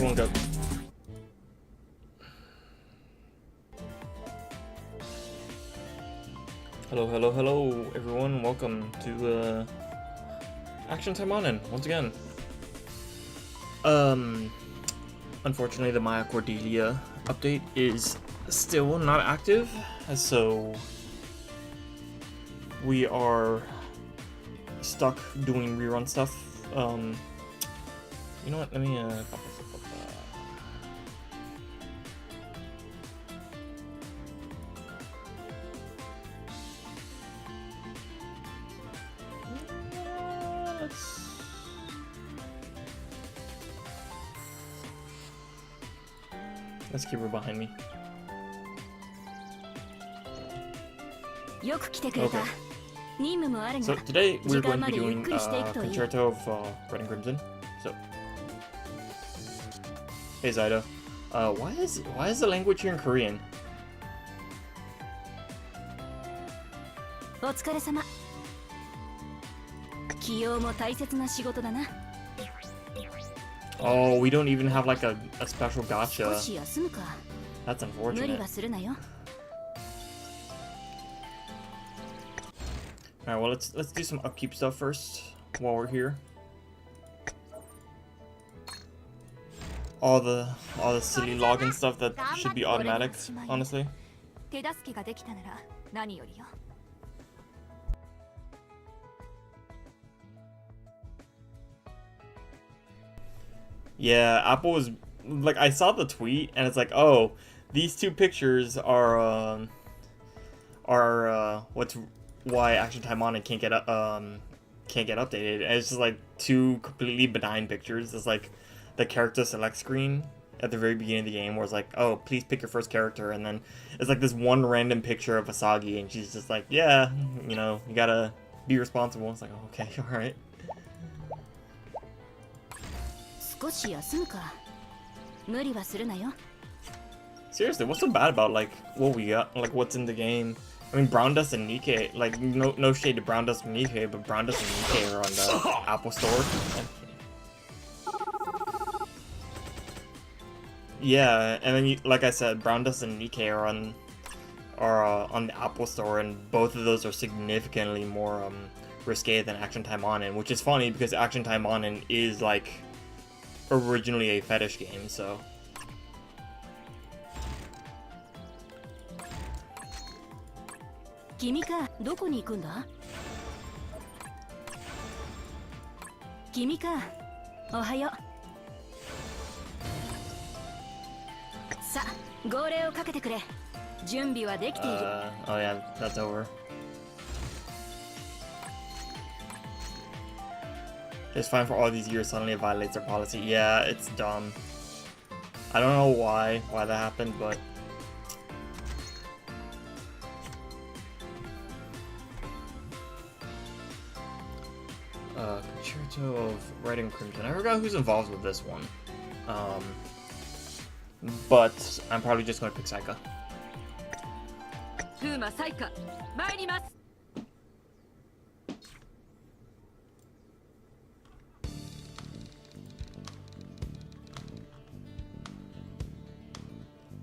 everyone go. Hello, everyone. Welcome to Action Taimanin once again. Unfortunately, the Maya Cordelia update is still not active, so we are stuck doing rerun stuff. You know what? Let me pop this up. Let's keep her behind me. Okay. So today we're going to be doing Concerto of Red and Crimson. So, hey Zyda, why is the language here in Korean? Oh, we don't even have like a special gacha. That's unfortunate. Alright, well let's do some upkeep stuff first while we're here. All the silly login stuff that should be automatic, honestly. Yeah, Apple was like, I saw the tweet and it's like, oh, these two pictures are what's why Action Taimanin can't get updated. And it's just like two completely benign pictures. It's like the character select screen at the very beginning of the game where it's like, oh, please pick your first character, and then it's like this one random picture of Asagi and she's just like, yeah, you know, you gotta be responsible. It's like, oh, okay, alright. Seriously, what's so bad about like what we got, like what's in the game? I mean, Brown Dust and Nikkei, like no shade to Brown Dust and Nikkei, but Brown Dust and Nikkei are on the Apple Store. Yeah, and then like I said, Brown Dust and Nikkei are on the Apple Store, and both of those are significantly more risque than Action Taimanin, which is funny because Action Taimanin is like originally a fetish game, so. Oh yeah, that's over. It's fine for all these years, suddenly it violates their policy. Yeah, it's dumb. I don't know why that happened, but Concerto of Red and Crimson. I forgot who's involved with this one. But I'm probably just gonna pick Saika.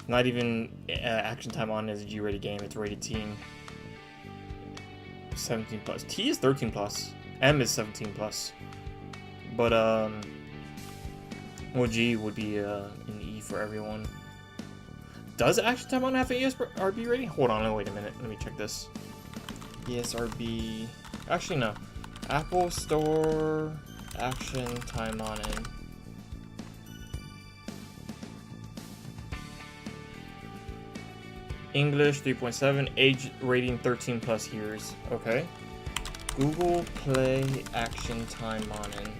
Not even Action Taimanin is a G-rated game, it's rated teen. 17 plus. T is 13 plus. M is 17 plus. But well, G would be an E for everyone. Does Action Taimanin have an ESRB rating? Hold on, wait a minute. Let me check this. ESRB. Actually, no. Apple Store Action Taimanin. English 3.7, age rating 13 plus years. Okay. Google Play Action Taimanin.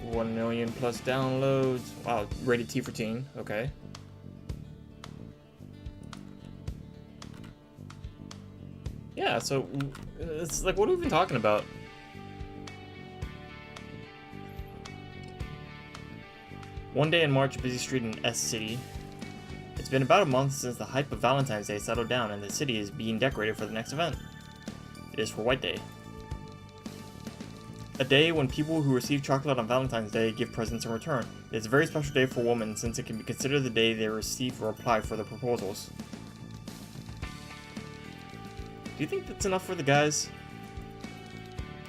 $1 million plus downloads. Wow, rated T for teen. Okay. Yeah, so it's like, what are we even talking about? One day in March, a busy street in S City. It's been about a month since the hype of Valentine's Day settled down and the city is being decorated for the next event. It is for White Day. A day when people who receive chocolate on Valentine's Day give presents in return. It is a very special day for women since it can be considered the day they receive or apply for their proposals. Do you think that's enough for the guys?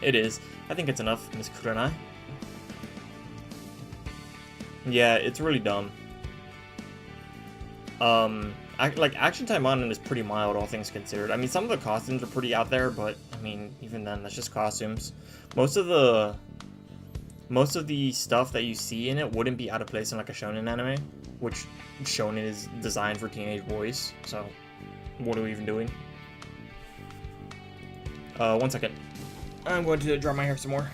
It is. I think it's enough, Miss Kurenai. Yeah, it's really dumb. Action Taimanin is pretty mild, all things considered. I mean, some of the costumes are pretty out there, but I mean, even then, that's just costumes. Most of the stuff that you see in it wouldn't be out of place in like a shonen anime, which shonen is designed for teenage boys. So, what are we even doing? 1 second. I'm going to dry my hair some more.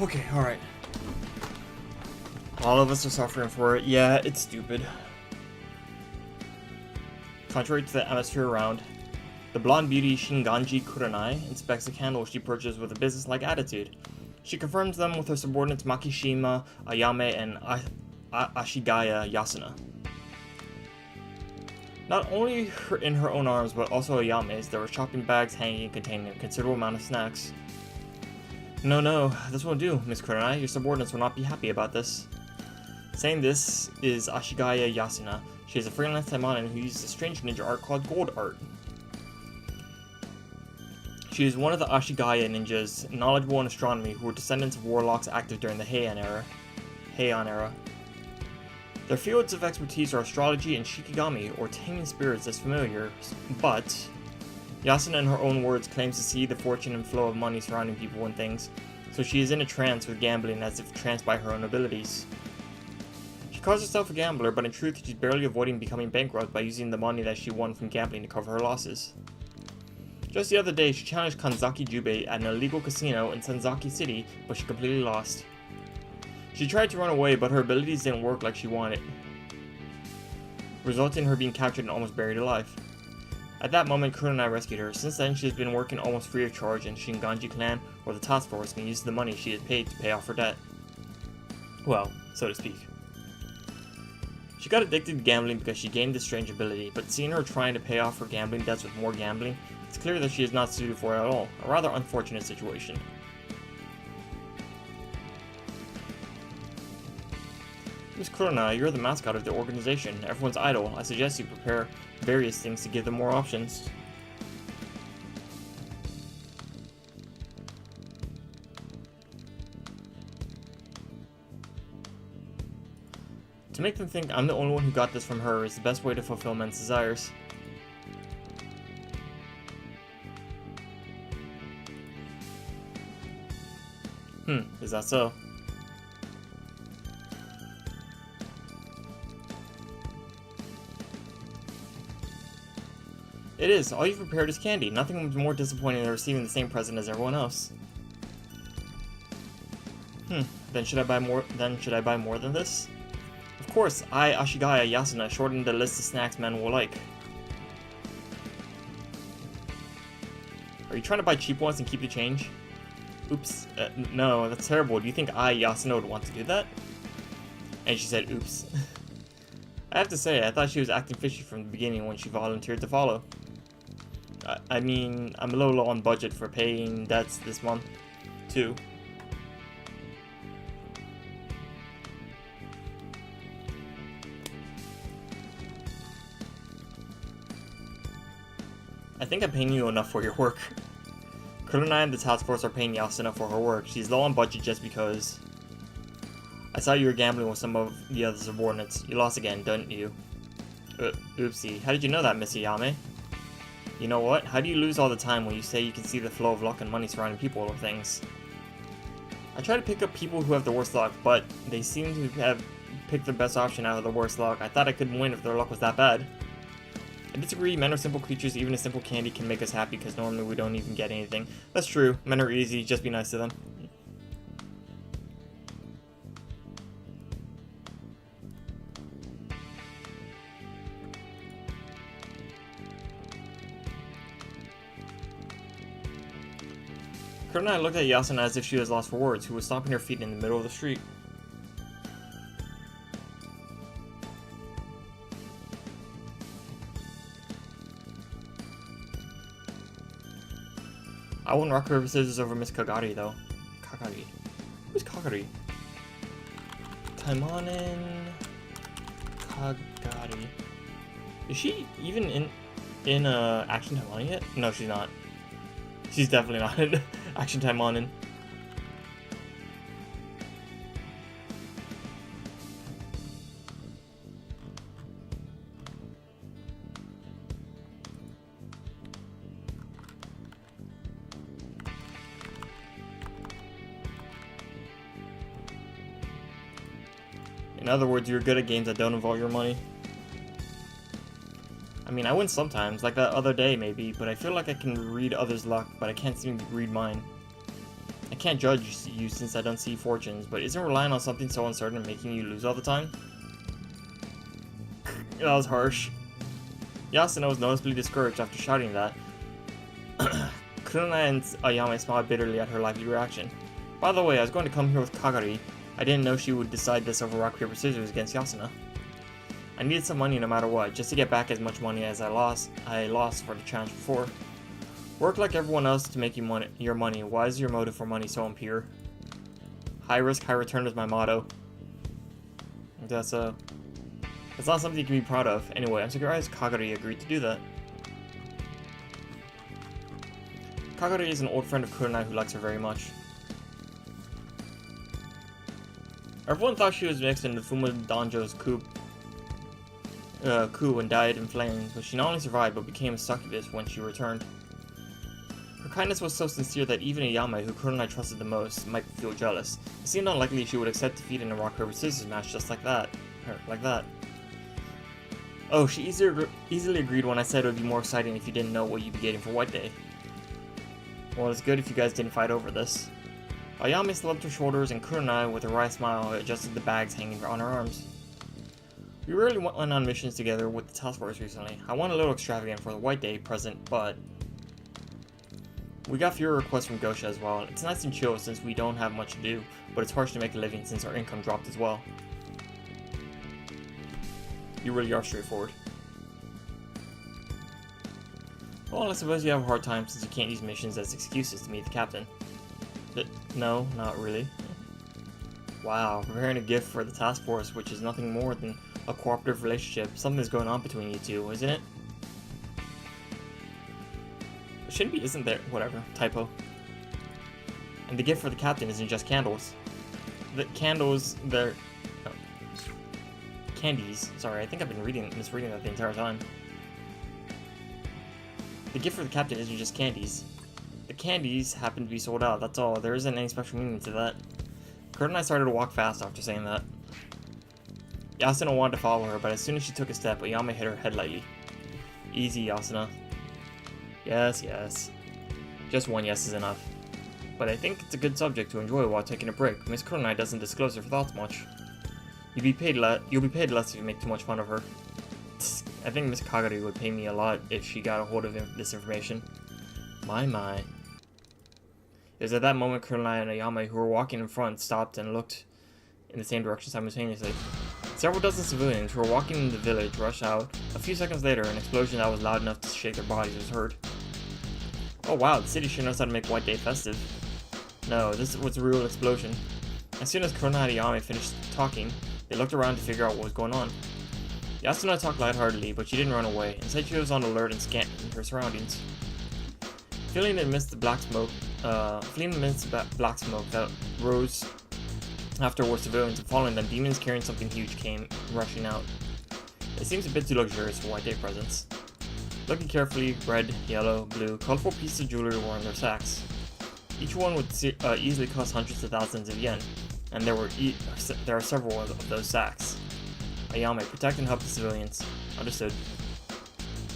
Okay, alright. All of us are suffering for it. Yeah, it's stupid. Contrary to the atmosphere around, the blonde beauty Shinganji Kurenai inspects the candles she purchased with a business-like attitude. She confirms them with her subordinates Makishima, Ayame, and Ashigaya Yasuna. Not only in her own arms, but also Ayame's, there were shopping bags hanging containing a considerable amount of snacks. No, this won't do, Miss Kurenai. Your subordinates will not be happy about this. Saying this is Ashigaya Yasuna. She is a freelance Taimanin who uses a strange ninja art called gold art. She is one of the Ashigaya ninjas, knowledgeable in astronomy, who were descendants of warlocks active during the Heian era. Their fields of expertise are astrology and shikigami, or taming spirits as familiar, but Yasuna, in her own words, claims to see the fortune and flow of money surrounding people and things, so she is in a trance with gambling as if tranced by her own abilities. She calls herself a gambler, but in truth she's barely avoiding becoming bankrupt by using the money that she won from gambling to cover her losses. Just the other day, she challenged Kanzaki Jubei at an illegal casino in Senzaki City, but she completely lost. She tried to run away, but her abilities didn't work like she wanted, resulting in her being captured and almost buried alive. At that moment, Kurenai rescued her. Since then, she has been working almost free of charge in Shinganji clan or the task force and uses the money she has paid to pay off her debt. Well, so to speak. She got addicted to gambling because she gained this strange ability, but seeing her trying to pay off her gambling debts with more gambling, it's clear that she is not suited for it at all. A rather unfortunate situation. Miss Kurenai, you're the mascot of the organization. Everyone's idol. I suggest you prepare various things to give them more options. To make them think I'm the only one who got this from her is the best way to fulfill men's desires. Is that so? It is. All you've prepared is candy. Nothing was more disappointing than receiving the same present as everyone else. Then should I buy more than this? Of course, I, Ashigaya Yasuna, shortened the list of snacks men will like. Are you trying to buy cheap ones and keep the change? Oops. No, that's terrible. Do you think I, Yasuna, would want to do that? And she said, oops. I have to say, I thought she was acting fishy from the beginning when she volunteered to follow. I mean, I'm a little low on budget for paying debts this month, too. I think I'm paying you enough for your work. Kurenai and the task force are paying Yasuna for her work. She's low on budget just because. I saw you were gambling with some of the other subordinates. You lost again, didn't you? Oopsie. How did you know that, Miss Ayame? You know what? How do you lose all the time when you say you can see the flow of luck and money surrounding people or things? I try to pick up people who have the worst luck, but they seem to have picked the best option out of the worst luck. I thought I could win if their luck was that bad. I disagree. Men are simple creatures. Even a simple candy can make us happy because normally we don't even get anything. That's true. Men are easy. Just be nice to them. Kurenai looked at Yasuna as if she was lost for words, who was stomping her feet in the middle of the street. I won rock, paper, scissors over Miss Kagari, though. Kagari. Who's Kagari? Taimanin... Kagari. Is she even in Action Taimanin yet? No, she's not. She's definitely not in Action Taimanin. In other words, you're good at games that don't involve your money. I mean, I win sometimes, like that other day maybe, but I feel like I can read others' luck, but I can't seem to read mine. I can't judge you since I don't see fortunes, but isn't relying on something so uncertain making you lose all the time? That was harsh. Yasuna was noticeably discouraged after shouting that. Kurenai and Ayame smiled bitterly at her lively reaction. By the way, I was going to come here with Kagari. I didn't know she would decide this over rock, paper, scissors against Yasuna. I needed some money no matter what, just to get back as much money as I lost for the challenge before. Work like everyone else to make your money. Why is your motive for money so impure? High risk, high return is my motto. That's not something you can be proud of. Anyway, I'm surprised Kagari agreed to do that. Kagari is an old friend of Kurenai who likes her very much. Everyone thought she was mixed in the Fuma Danjo's coup and died in flames, but she not only survived but became a succubus when she returned. Her kindness was so sincere that even Ayame, who Kurenai trusted the most, might feel jealous. It seemed unlikely she would accept defeat in a rock, paper, scissors match just like that. Oh, she easily agreed when I said it would be more exciting if you didn't know what you'd be getting for White Day. Well, it's good if you guys didn't fight over this. Ayame slumped her shoulders and Kurenai, with a wry smile, adjusted the bags hanging on her arms. We rarely went on missions together with the task force recently. I want a little extravagant for the White Day present, but... We got fewer requests from Gosha as well. It's nice and chill since we don't have much to do, but it's harsh to make a living since our income dropped as well. You really are straightforward. Well, I suppose you have a hard time since you can't use missions as excuses to meet the captain. No, not really. Wow, preparing a gift for the task force, which is nothing more than a cooperative relationship. Something's going on between you two, isn't it? It shouldn't be, isn't there? Whatever, typo. And the gift for the captain isn't just candles. The candles, they're... Oh. Candies. Sorry, I think I've been misreading that the entire time. The gift for the captain isn't just candies. The candies happen to be sold out, that's all. There isn't any special meaning to that. Kurenai started to walk fast after saying that. Yasuna wanted to follow her, but as soon as she took a step, Ayame hit her head lightly. Easy, Yasuna. Yes, yes. Just one yes is enough. But I think it's a good subject to enjoy while taking a break. Miss Kurenai doesn't disclose her thoughts much. You'll be paid less if you make too much fun of her. I think Miss Kagari would pay me a lot if she got a hold of this information. My. It was at that moment Kurenai and Ayame, who were walking in front, stopped and looked in the same direction simultaneously. Several dozen civilians who were walking in the village rushed out. A few seconds later, an explosion that was loud enough to shake their bodies was heard. Oh wow, the city sure knows how to make White Day festive. No, this was a real explosion. As soon as Kurenai and Ayame finished talking, they looked around to figure out what was going on. Yasuna talked lightheartedly, but she didn't run away. Instead, she was on alert and scanned her surroundings. Fleeing amidst the black smoke that rose afterwards, civilians and following them, demons carrying something huge came rushing out. It seems a bit too luxurious for White Day presents. Looking carefully, red, yellow, blue, colorful pieces of jewelry were in their sacks. Each one would easily cost hundreds of thousands of yen, and there are several of those sacks. Ayame, protect and help the civilians. Understood.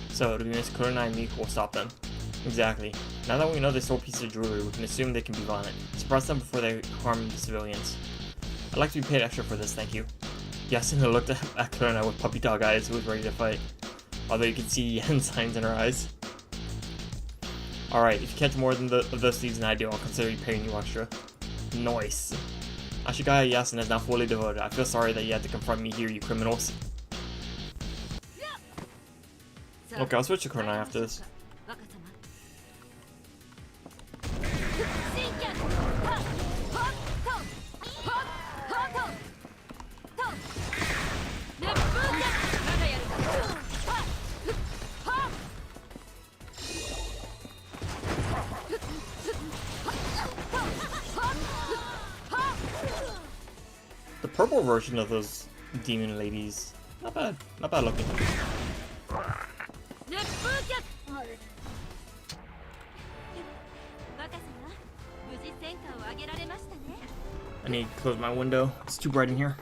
So, it'll be Miss Kurenai and me who will stop them. Exactly. Now that we know they stole pieces of jewelry, we can assume they can be violent. Suppress them before they harm the civilians. I'd like to be paid extra for this, thank you. Yasuna looked at Kurenai with puppy dog eyes, who was ready to fight. Although you could see yen signs in her eyes. Alright, if you catch more than of those thieves than I do, I'll consider you paying you extra. Nice. Ashigaya Yasuna is now fully devoted. I feel sorry that you had to confront me here, you criminals. Okay, I'll switch to Kunai after this. The purple version of those demon ladies, not bad looking. I need to close my window, it's too bright in here.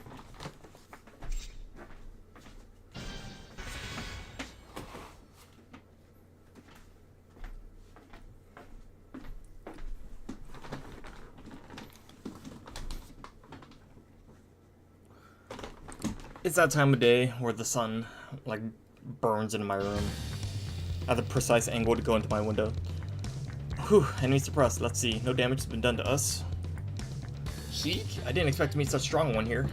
It's that time of day where the sun, like, burns into my room. I have the precise angle to go into my window. Whew, enemy suppressed. Let's see. No damage has been done to us. Sheik? I didn't expect to meet such a strong one here.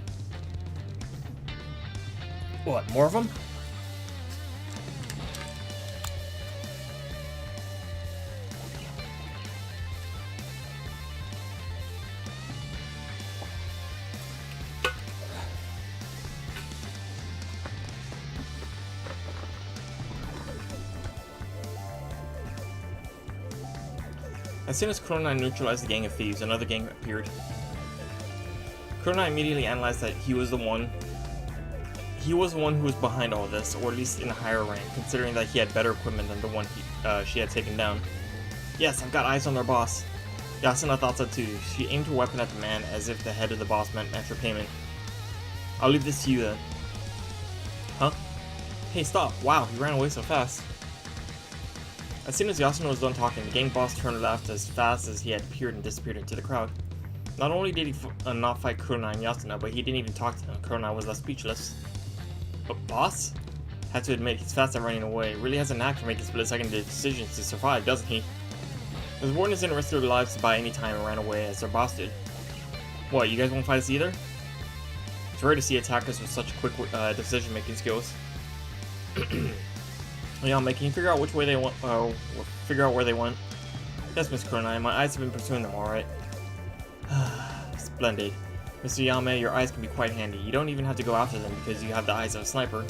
What, more of them? As soon as Kuronai neutralized the gang of thieves, another gang appeared. Kuronai immediately analyzed that he was the one who was behind all this, or at least in a higher rank, considering that he had better equipment than the one she had taken down. Yes, I've got eyes on their boss. Yasuna thought so too. She aimed her weapon at the man as if the head of the boss meant extra payment. I'll leave this to you then. Huh? Hey, stop. Wow, he ran away so fast. As soon as Yasuna was done talking, the gang boss turned left as fast as he had appeared and disappeared into the crowd. Not only did he not fight Kuronai and Yasuna, but he didn't even talk to them. Kuronai was left speechless. But boss? Had to admit, he's fast at running away. Really has a knack for making split-second decisions to survive, doesn't he? His warden didn't risk their lives to buy any time and ran away as their boss did. What, you guys won't fight us either? It's rare to see attackers with such quick decision-making skills. Yeah, can you figure out which way they went? Figure out where they went. Yes, Miss Kuronai, my eyes have been pursuing them, alright. Splendid. Mr. Yame, your eyes can be quite handy. You don't even have to go after them because you have the eyes of a sniper.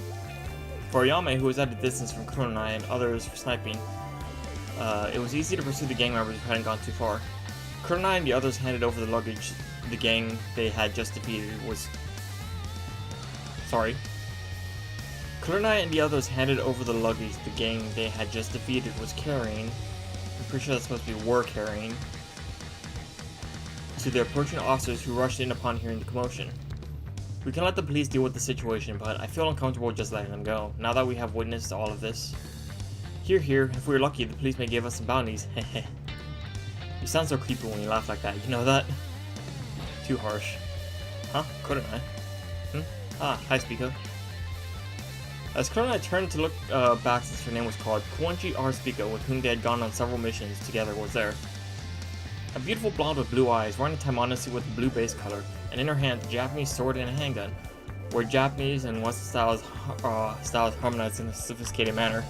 For Yame, who was at a distance from Kuronai and others for sniping, it was easy to pursue the gang members who hadn't gone too far. Kuronai and the others handed over the luggage the gang they had just defeated was... Sorry. Kuronai and the others handed over the luggage the gang they had just defeated was carrying. I'm pretty sure that's supposed to be were carrying. To the approaching officers who rushed in upon hearing the commotion. We can let the police deal with the situation, but I feel uncomfortable just letting them go, now that we have witnessed all of this. Here, if we're lucky, the police may give us some bounties, heh. You sound so creepy when you laugh like that, you know that? Too harsh. Huh? Kuronai? Ah, hi, Spica. As Kuronai turned to look back since her name was called, Kuwanji R. Spica, with whom they had gone on several missions together, was there. A beautiful blonde with blue eyes, wearing a Taimanin suit with a blue base color, and in her hand a Japanese sword and a handgun, where Japanese and Western styles harmonized in a sophisticated manner.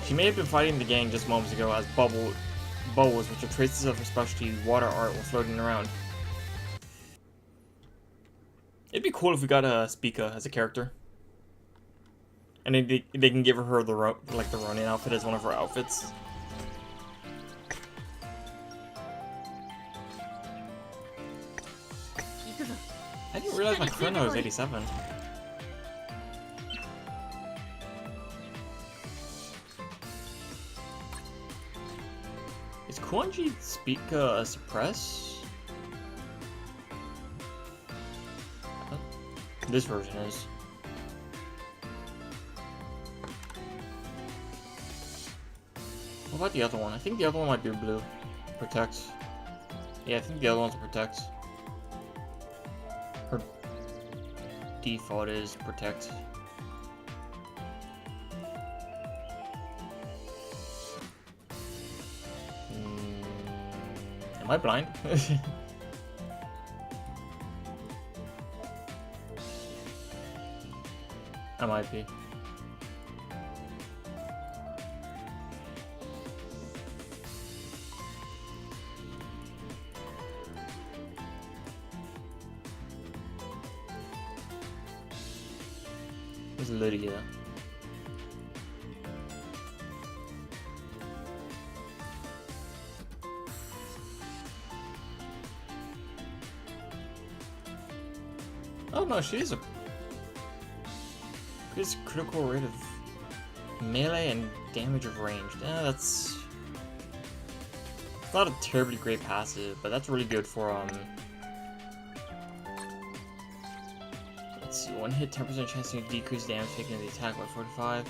She may have been fighting the gang just moments ago as bubbles, which are traces of her specialty water art, were floating around. It'd be cool if we got a Spica as a character. And they can give her the Ronin outfit as one of her outfits. I didn't realize my Kuronai was 87. Is Kuwanji Spica a suppress? This version is. What about the other one? I think the other one might be blue. Protect. Yeah, I think the other one's protect. Her default is protect. Am I blind? I might be. Where's Lydia? Oh no, she's a critical rate of melee and damage of range. That's not a terribly great passive, but that's really good for let's see, one hit, 10% chance to decrease damage taken in the attack by 45.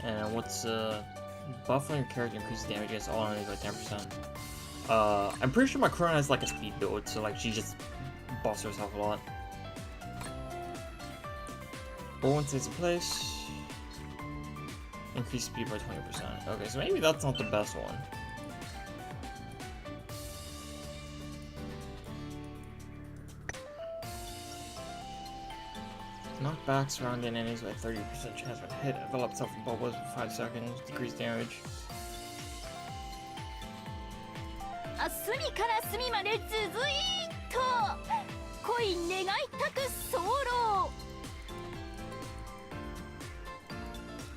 And what's buff on your character increases damage against all enemies by 10%. I'm pretty sure my Corona has like a speed build, so like she just buffs herself a lot. One stays in place. Increase speed by 20%. Okay, so maybe that's not the best one. Knockback surrounding enemies by 30% chance when hit. Envelop itself in bubbles for 5 seconds. Decrease damage.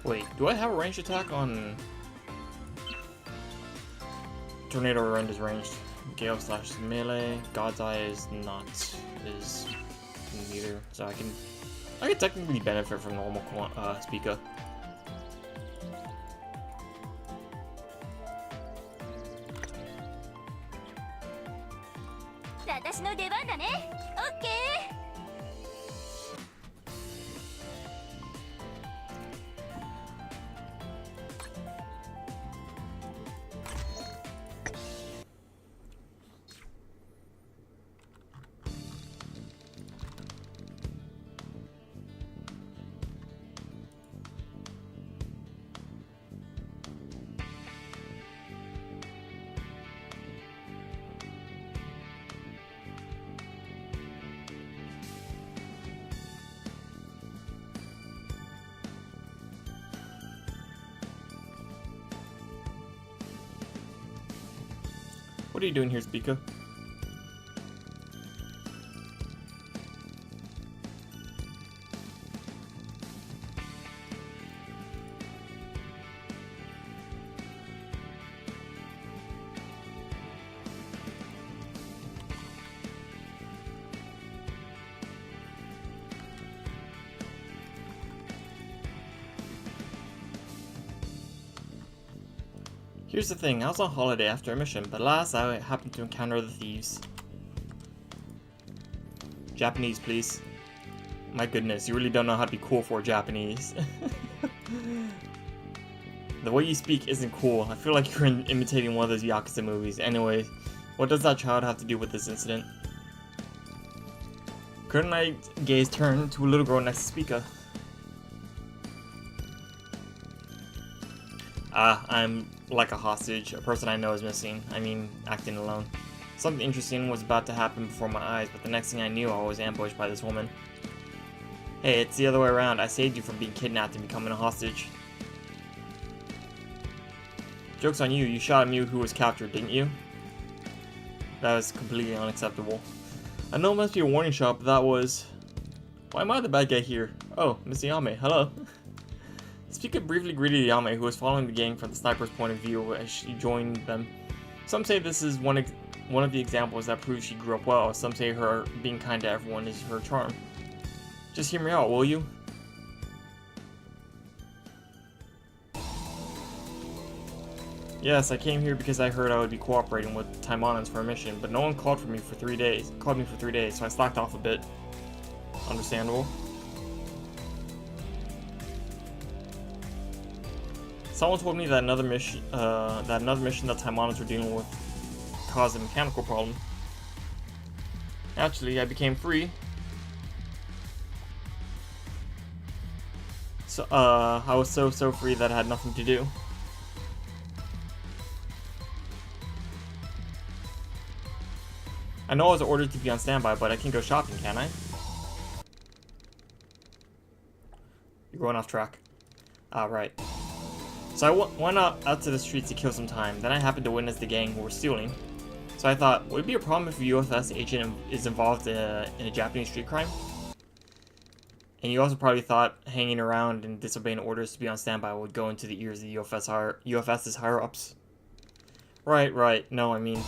Wait, do I have a ranged attack on Tornado Rend is ranged. Gale slash melee. God's Eye is not is neither. So I can technically benefit from normal Speaker. What are you doing here, Speaker? Here's the thing, I was on holiday after a mission, but last I happened to encounter the thieves. Japanese, please. My goodness, you really don't know how to be cool for Japanese. The way you speak isn't cool. I feel like you're imitating one of those Yakuza movies. Anyway, what does that child have to do with this incident? Couldn't I gaze turn to a little girl next to Speaker? I'm like a hostage. A person I know is missing. I mean, acting alone. Something interesting was about to happen before my eyes, but the next thing I knew, I was ambushed by this woman. Hey, it's the other way around. I saved you from being kidnapped and becoming a hostage. Joke's on you. You shot a Mew who was captured, didn't you? That was completely unacceptable. I know it must be a warning shot, but that was... Why am I the bad guy here? Oh, Miss Yame, hello. Speaker briefly greeted Yame, who was following the gang from the sniper's point of view as she joined them. Some say this is one of the examples that proves she grew up well. Some say her being kind to everyone is her charm. Just hear me out, will you? Yes, I came here because I heard I would be cooperating with Taimanins for a mission, but no one called me for 3 days, so I slacked off a bit. Understandable. Someone told me that another mission that Taimanins were dealing with caused a mechanical problem. Actually, I became free. So, I was so free that I had nothing to do. I know I was ordered to be on standby, but I can go shopping, can't I? You're going off track. Ah, right. So I went out to the streets to kill some time. Then I happened to witness the gang who were stealing. So I thought, would it be a problem if a UFS agent is involved in a Japanese street crime? And you also probably thought hanging around and disobeying orders to be on standby would go into the ears of the UFS's higher-ups. Right. No, I mean,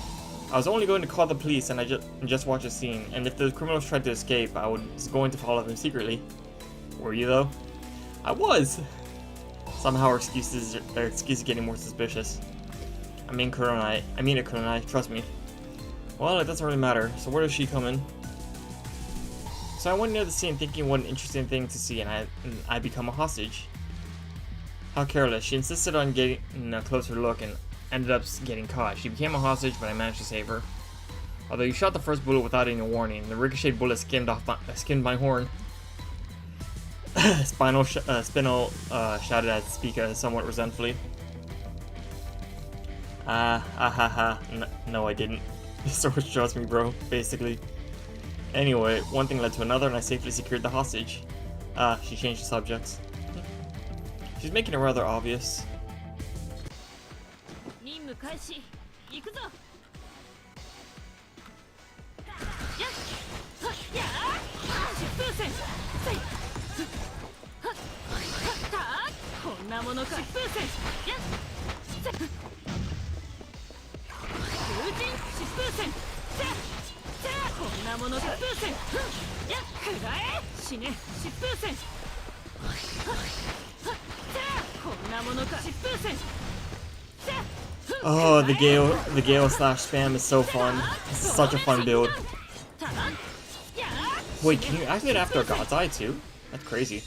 I was only going to call the police and just watch the scene. And if the criminals tried to escape, I was going to follow them secretly. Were you, though? I was! Somehow our excuses are getting more suspicious. I mean, Kunai, trust me. Well, it doesn't really matter, so where does she come in? So I went near the scene thinking what an interesting thing to see, and I become a hostage. How careless. She insisted on getting a closer look and ended up getting caught. She became a hostage, but I managed to save her. Although you shot the first bullet without any warning, the ricochet bullet skinned my horn. Spinal shouted at Spica somewhat resentfully. No, I didn't. So trust me, bro, basically. Anyway, one thing led to another and I safely secured the hostage. She changed the subjects. She's making it rather obvious. Oh, the Gale slash spam is so fun. It's such a fun build. Wait, can you activate after a God's Eye too? That's crazy.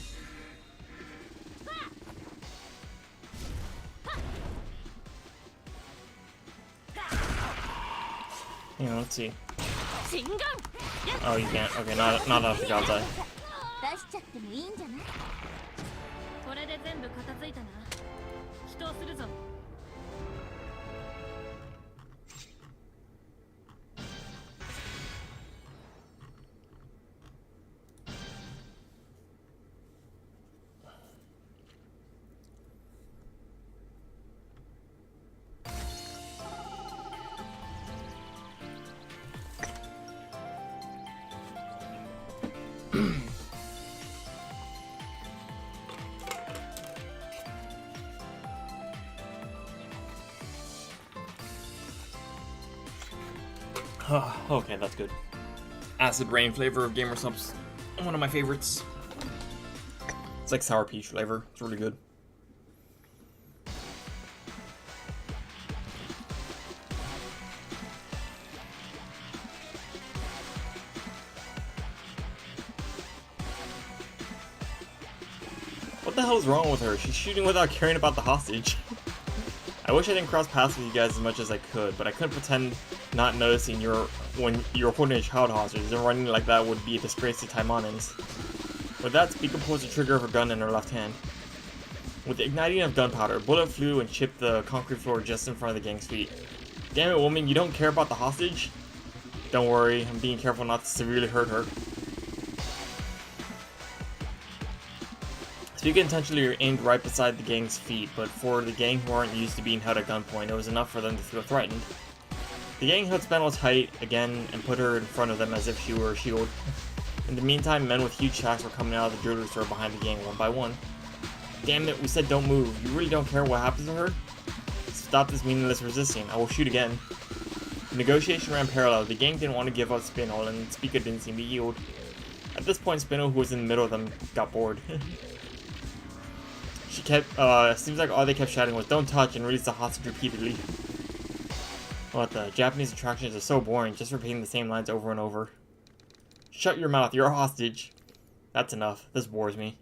Hang on, let's see. Oh, you can't. Okay, not after God's Eye. Okay, that's good. Acid rain flavor of Gamer Subs, one of my favorites. It's like sour peach flavor. It's really good. What the hell is wrong with her? She's shooting without caring about the hostage. I wish I didn't cross paths with you guys as much as I could, but I couldn't pretend not noticing when you're holding a child hostage, and running like that would be a disgrace to Taimanins. With that, Spica pulls the trigger of her gun in her left hand. With the igniting of gunpowder, a bullet flew and chipped the concrete floor just in front of the gang's feet. Damn it, woman, you don't care about the hostage? Don't worry, I'm being careful not to severely hurt her. Spica intentionally aimed right beside the gang's feet, but for the gang who aren't used to being held at gunpoint, it was enough for them to feel threatened. The gang held Spanel's height again and put her in front of them as if she were a shield. In the meantime, men with huge sacks were coming out of the jewelry store behind the gang one by one. Damn it, we said don't move. You really don't care what happens to her? Stop this meaningless resisting. I will shoot again. The negotiation ran parallel. The gang didn't want to give up Spinel, and Spica didn't seem to yield. At this point, Spinel, who was in the middle of them, got bored. She kept, seems like all they kept shouting was, "Don't touch," and released the hostage repeatedly. What the? Japanese attractions are so boring, just repeating the same lines over and over. Shut your mouth, you're a hostage. That's enough. This bores me.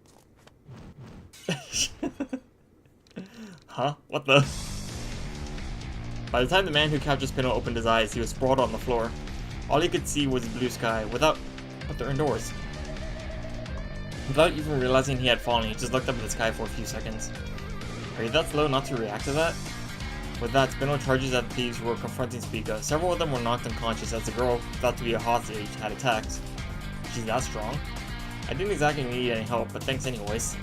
Huh? What the? By the time the man who captured Spinel opened his eyes, he was sprawled on the floor. All he could see was the blue sky, but they're indoors. Without even realizing he had fallen, he just looked up at the sky for a few seconds. Are you that slow not to react to that? With that, Spino charges at the thieves who were confronting Spica. Several of them were knocked unconscious as the girl, thought to be a hostage, had attacked. She's that strong? I didn't exactly need any help, but thanks anyways.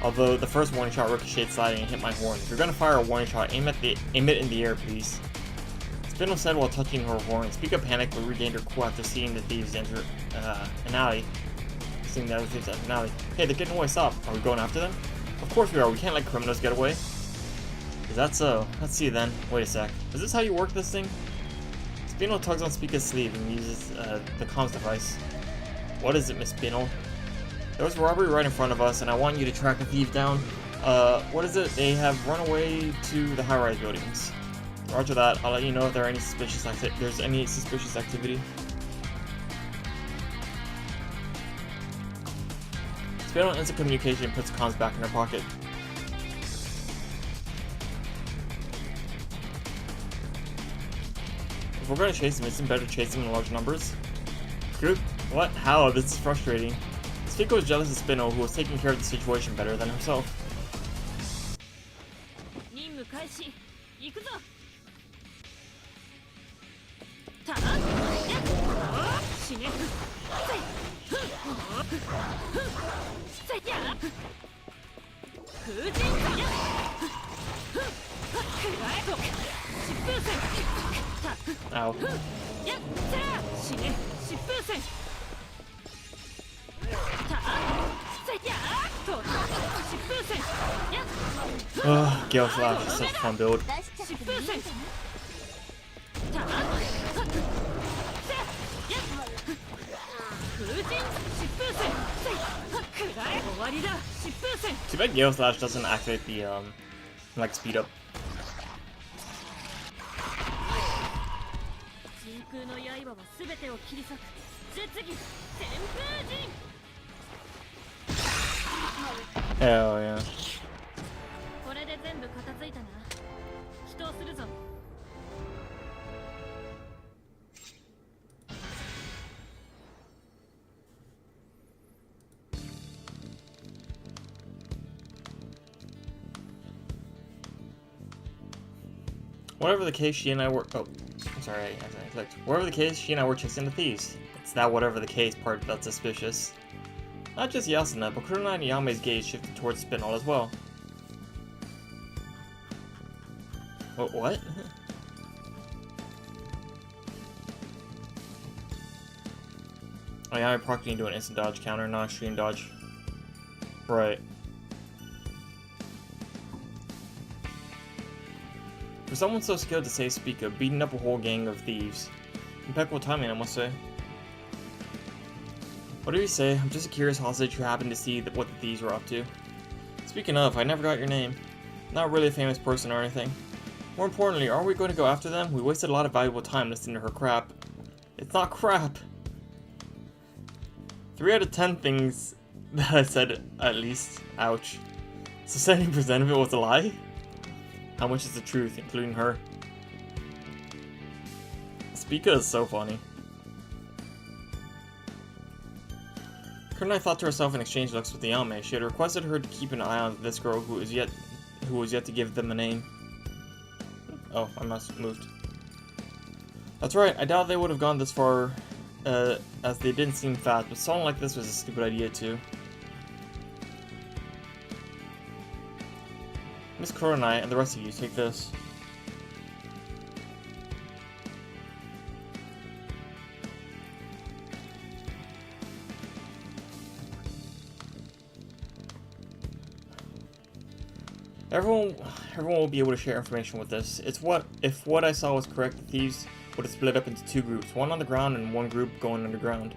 Although the first warning shot ricocheted sliding and hit my horn. If you're gonna fire a warning shot, aim it in the air, please. Spindle said while touching her horn. Spica panicked but regained her cool after seeing the thieves enter an alley. Seeing the other thieves enter an alley. Hey, they're getting away, stop. Are we going after them? Of course we are, we can't let criminals get away. Is that so? Let's see then. Wait a sec. Is this how you work this thing? Spino tugs on Spica's sleeve and uses the comms device. What is it, Miss Spino? There was a robbery right in front of us, and I want you to track the thief down. What is it? They have run away to the high-rise buildings. Roger that. I'll let you know if there are any suspicious activity. Spino ends the communication and puts comms back in her pocket. If we're going to chase them, isn't it better to chase them in large numbers? Group? What? How? This is frustrating. Spica was jealous of Spino, who was taking care of the situation better than herself. Ow. Oh, Gale Slash is such a fun build. Too bad Gale Slash doesn't activate the like speed up. Hell yeah. Whatever the case, she and I were. Oh, I'm sorry, I accidentally clicked. Whatever the case, she and I were chasing the thieves. It's that whatever the case part that's suspicious. Not just Yasuna, but Kurona and Yame's gaze shifted towards Spinel as well. What? Oh yeah, I'm proccing into an instant dodge counter, not extreme dodge. Right. For someone so skilled to save Spica, beating up a whole gang of thieves. Impeccable timing, I must say. What do you say? I'm just a curious hostage who happened to see what the thieves were up to. Speaking of, I never got your name. Not really a famous person or anything. More importantly, aren't we going to go after them? We wasted a lot of valuable time listening to her crap. It's not crap! 3 out of 10 things that I said, at least. Ouch. So 70% of it was a lie? How much is the truth, including her? Spica is so funny. Kurona thought to herself and exchanged looks with Yame. She had requested her to keep an eye on this girl who was yet to give them a name. Oh, I must have moved. That's right, I doubt they would have gone this far, as they didn't seem fast, but something like this was a stupid idea too. Miss Kurona and the rest of you, take this. Everyone will be able to share information with this. If what I saw was correct, the thieves would have split up into 2 groups, one on the ground and one group going underground.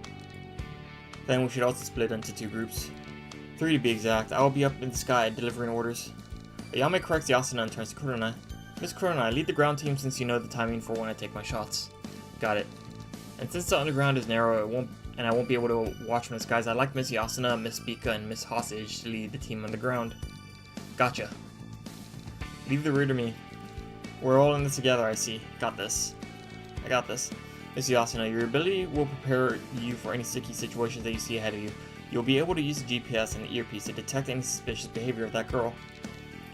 Then we should also split into 2 groups. 3 to be exact. I will be up in the sky delivering orders. Yame corrects Yasuna and turns to Kurona. Miss Kurona, lead the ground team since you know the timing for when I take my shots. Got it. And since the underground is narrow, I won't be able to watch from the skies, I'd like Miss Yasuna, Miss Spica, and Miss Hostage to lead the team on the ground. Gotcha. Leave the rear to me. We're all in this together, I see. Got this. I got this. Miss Yasuna, your ability will prepare you for any sticky situations that you see ahead of you. You'll be able to use the GPS and the earpiece to detect any suspicious behavior of that girl.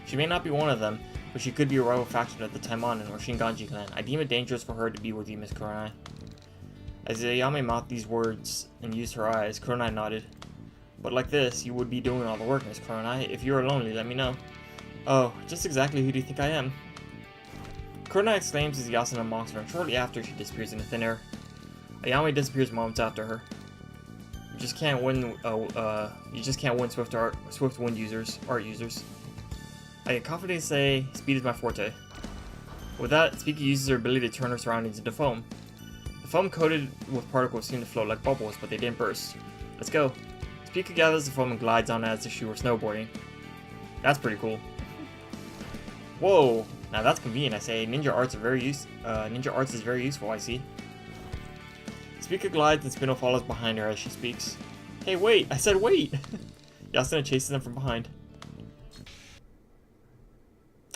She may not be one of them, but she could be a rival faction of the Taimanin or Shinganji clan. I deem it dangerous for her to be with you, Miss Kurenai. As Ayame mouthed these words and used her eyes, Kurenai nodded. But like this, you would be doing all the work, Miss Kurenai. If you are lonely, let me know. Oh, just exactly who do you think I am? Kurenai exclaims as Yasuna mocks her, and shortly after, she disappears into thin air. Ayame disappears moments after her. You just can't win. Swift wind users, art users. I can confidently say, speed is my forte. With that, Spica uses her ability to turn her surroundings into foam. The foam coated with particles seem to float like bubbles, but they didn't burst. Let's go. Spica gathers the foam and glides on it as if she were snowboarding. That's pretty cool. Whoa! Now that's convenient, I say. Ninja arts is very useful, I see. Spica glides and Spino follows behind her as she speaks. Hey, wait! I said wait! Yasuna chases them from behind.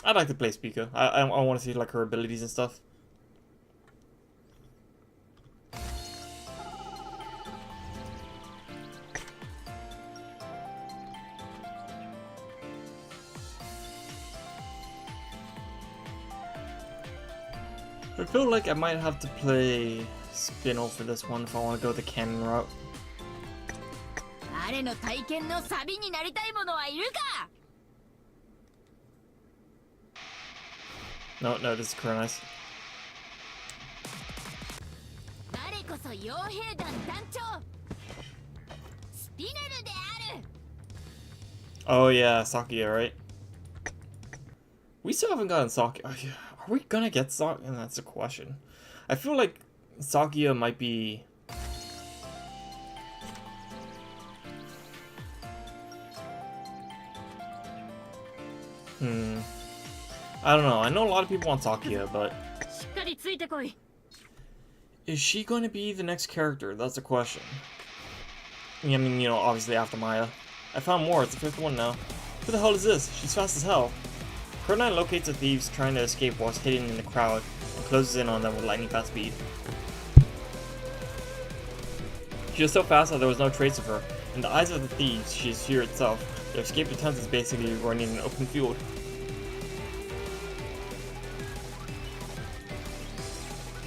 I'd like to play Spica. I want to see like her abilities and stuff. I feel like I might have to play Spinel for this one if I want to go the canon route. No, this is Kurenai's. Oh yeah, Sakia, right? We still haven't gotten Sakia. Are we gonna get Sakia? And that's a question. I feel like Sakia might be... I don't know. I know a lot of people want Sakia, but... Is she going to be the next character? That's the question. I mean, you know, obviously after Maya. I found more. It's the fifth one now. Who the hell is this? She's fast as hell. Kurenai locates the thieves trying to escape whilst hidden in the crowd and closes in on them with lightning fast speed. She was so fast that there was no trace of her. In the eyes of the thieves, she is fear itself. Their escape attempt is basically running in an open field.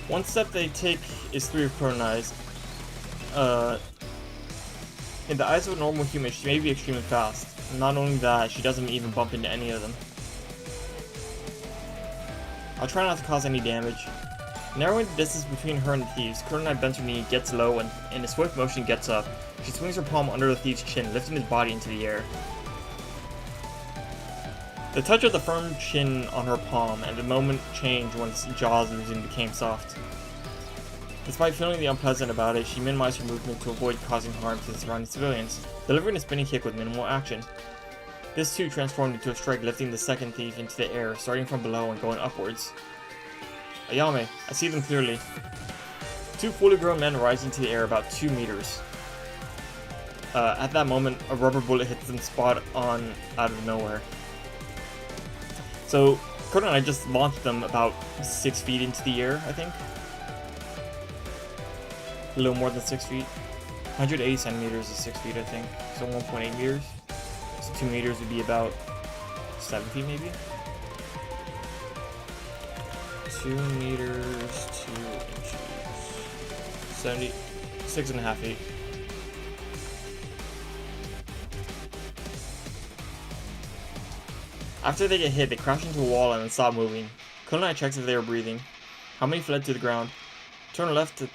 One step they take is 3 of Kurenai's. In the eyes of a normal human, she may be extremely fast. Not only that, she doesn't even bump into any of them. I'll try not to cause any damage. Narrowing the distance between her and the thieves, Kurenai bends her knee, gets low, and in a swift motion gets up. She swings her palm under the thief's chin, lifting his body into the air. The touch of the firm chin on her palm, and the moment changed when its jaws loosened and became soft. Despite feeling the unpleasant about it, she minimized her movement to avoid causing harm to the surrounding civilians, delivering a spinning kick with minimal action. This too transformed into a strike, lifting the second thief into the air, starting from below and going upwards. Ayame, I see them clearly. 2 fully grown men rising to the air about 2 meters. At that moment, a rubber bullet hits them spot on out of nowhere. So, Kurenai just launched them about 6 feet into the air, I think. A little more than 6 feet. 180 centimeters is 6 feet, I think. So 1.8 meters. So 2 meters would be about 7 feet, maybe? 2 meters, 2 inches. 76.5 feet. After they get hit, they crash into a wall and then stop moving. Kurenai checks if they are breathing. How many fled to the ground? Turn left at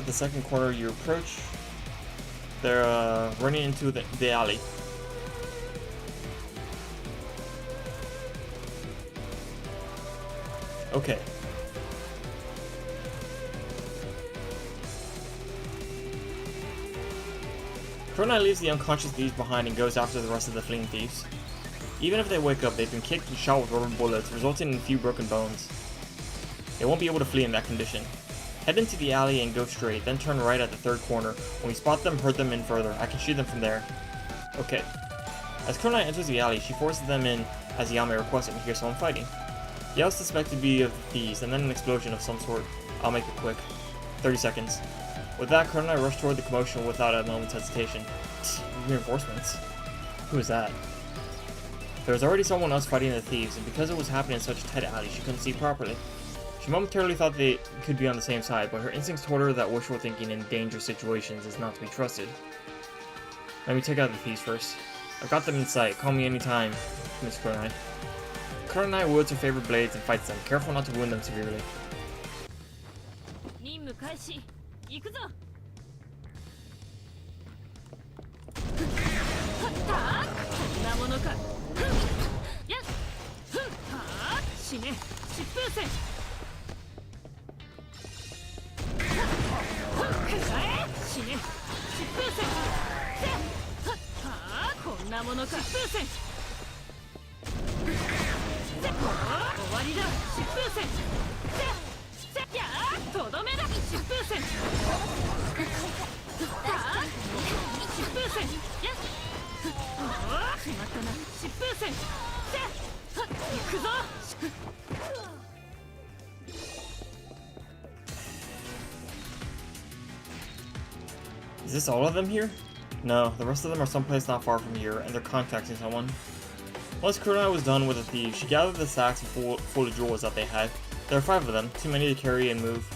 the second corner you approach. They're running into the alley. Okay. Kurenai leaves the unconscious thieves behind and goes after the rest of the fleeing thieves. Even if they wake up, they've been kicked and shot with rubber bullets, resulting in a few broken bones. They won't be able to flee in that condition. Head into the alley and go straight, then turn right at the third corner. When we spot them, hurt them in further. I can shoot them from there. Okay. As Kurenai enters the alley, she forces them in as Yame requested and hears someone fighting. Yells suspect to be of the thieves, and then an explosion of some sort. I'll make it quick. 30 seconds. With that, Kurenai rushed toward the commotion without a moment's hesitation. Reinforcements? Who is that? There was already someone else fighting the thieves, and because it was happening in such a tight alley, she couldn't see properly. She momentarily thought they could be on the same side, but her instincts told her that wishful thinking in dangerous situations is not to be trusted. Let me take out the thieves first. I've got them in sight. Call me anytime, Miss Kurenai. Kurenai wields her favorite blades and fights them, careful not to wound them severely. Is this all of them here? No, the rest of them are someplace not far from here, and they're contacting someone. Once Kurenai was done with the thieves, she gathered the sacks full of jewels that they had. There are 5 of them, too many to carry and move.